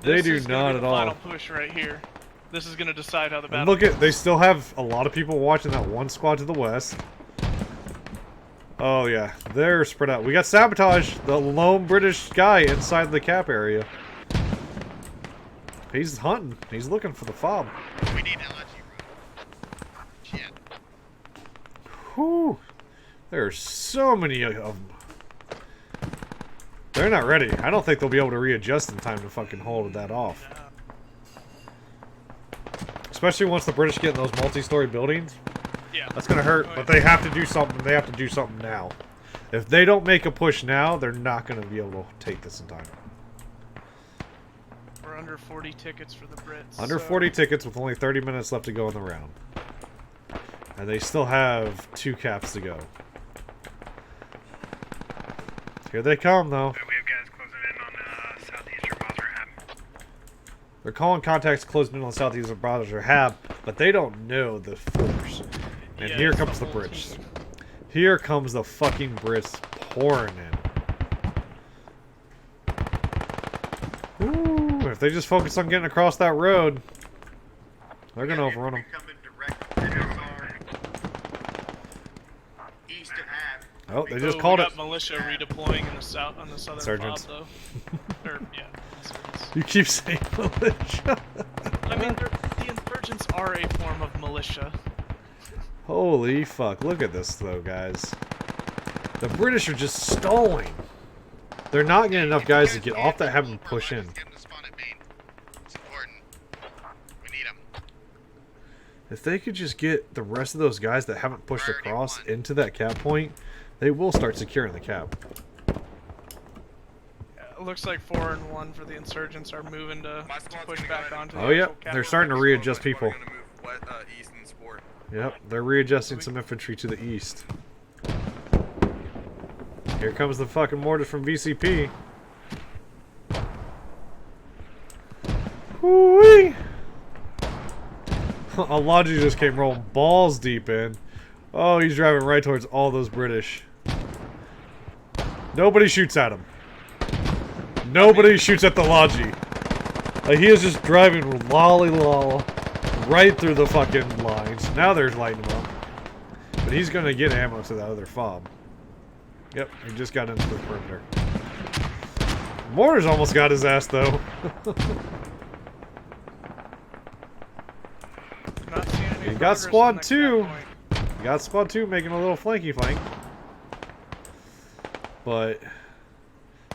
They do not at all. Final push right here. This is going to decide how the battle. And look at, they still have a lot of people watching that one squad to the west. Oh yeah, they're spread out. We got sabotage, the lone British guy inside the cap area. He's hunting. He's looking for the fob. We need LNG. Shit. Whew. There are so many of them. They're not ready. I don't think they'll be able to readjust in time to fucking hold that off. Especially once the British get in those multi-story buildings. Yeah. That's gonna hurt, but they have to do something. They have to do something now. If they don't make a push now, they're not gonna be able to take this in time. We're under 40 tickets for the Brits. Under 40 tickets with only 30 minutes left to go in the round. And they still have 2 caps to go. Here they come, though. We have guys closing in on southeastern Mortar hab. They're calling contacts closed in on the southeast of Browser Hab, but they don't know the force. And Yeah, here it's comes the whole Brits. team. Here comes the fucking Brits pouring in. Ooh, if they just focus on getting across that road, they're gonna overrun them. East of Hab. Oh, they Oh, just we called it. got militia redeploying in the south on the southern Insurgents. fob, though. Or, yeah, insurgents. You keep saying militia. I mean, the insurgents are a form of militia. Holy fuck, look at this though, guys. The British are just stalling. They're not getting enough guys to get off that hab and push in. Get them to spawn at main. It's important. We need them. If they could just get the rest of those guys that haven't pushed across into that cap point, they will start securing the cap. Yeah, it looks like 4 and 1 for the insurgents are moving to My squad's push gonna go back ahead and- onto the Oh yeah, actual cap. they're starting to readjust people. We're gonna move east and support. Yep, they're readjusting some infantry to the east. Here comes the fucking mortar from VCP. Whoo-wee! Alaji just came rolling balls deep in. Oh, he's driving right towards all those British. Nobody shoots at him. Nobody shoots at the Logi. Like, he is just driving lolly-lol right through the fucking lines. Now they're lighting him up. But he's gonna get ammo to that other fob. Yep, he just got into the perimeter. Mortar's almost got his ass, though. Not seeing any He got progress squad on that 2. cap point. You got squad 2 making a little flanky flank. But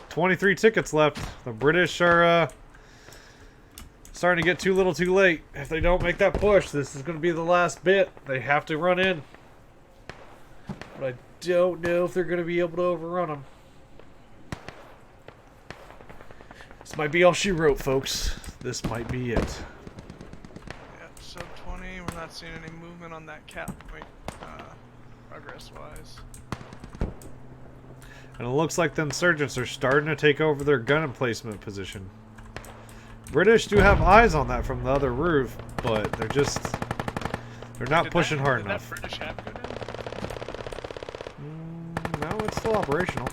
23 tickets left. The British are starting to get too little too late. If they don't make that push, this is going to be the last bit. They have to run in. But I don't know if they're going to be able to overrun them. This might be all she wrote, folks. This might be it. Yep, sub 20. We're not seeing any movement on that cap point, progress-wise. And it looks like the insurgents are starting to take over their gun emplacement position. British do have eyes on that from the other roof, but they're not pushing hard did enough. That British hab go down? No, it's still operational.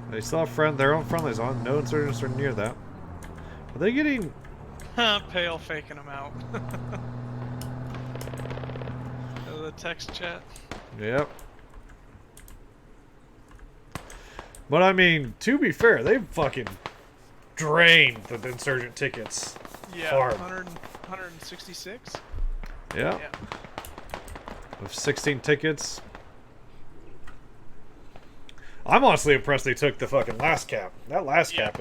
They still have their own friendlies on. No insurgents are near that. Are they getting... Pale faking them out. The text chat. Yep. But I mean, to be fair, they fucking drained the insurgent tickets. Yeah, hard. 166? Yeah. Yeah. With 16 tickets. I'm honestly impressed they took the fucking last cap. That last cap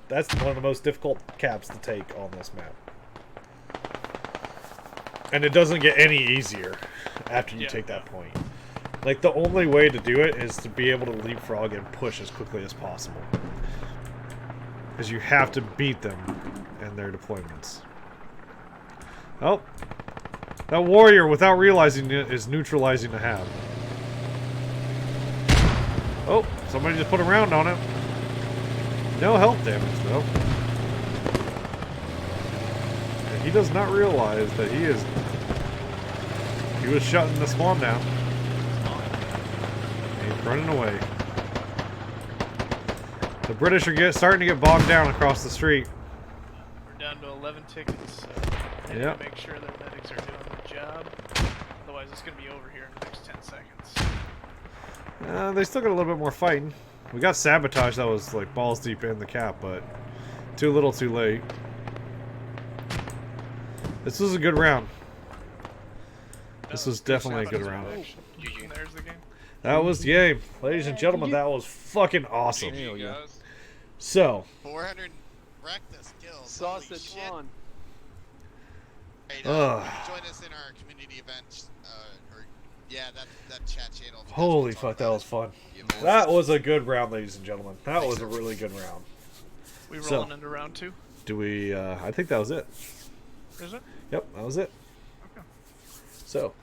that's one of the most difficult caps to take on this map. And it doesn't get any easier after you take that point. Like, the only way to do it is to be able to leapfrog and push as quickly as possible. Because you have to beat them in their deployments. Oh. That warrior, without realizing it, is neutralizing the Hab. Oh, somebody just put a round on him. No health damage, though. And he does not realize that he was shutting the spawn down. And he's running away. The British are starting to get bogged down across the street. We're down to 11 tickets, so I need Yep. to make sure their medics are doing their job. Otherwise, it's going to be over here in the next 10 seconds. They still got a little bit more fighting. We got sabotage that was like balls deep in the cap, but too little too late. This was a good round. This was definitely a good round. There's the game. That was the game. Ladies and gentlemen, that was fucking awesome. GG, guys. So, 400 rectus kills. Holy Sausage shit. on. Right, join us in our community event. That chat channel. if you guys holy wanna talk fuck, that about was it. fun. The events. That was a good round, ladies and gentlemen. That was a really good round. We So- rolling into round 2? Do we, I think that was it. Is it? Yep, that was it. Okay. So,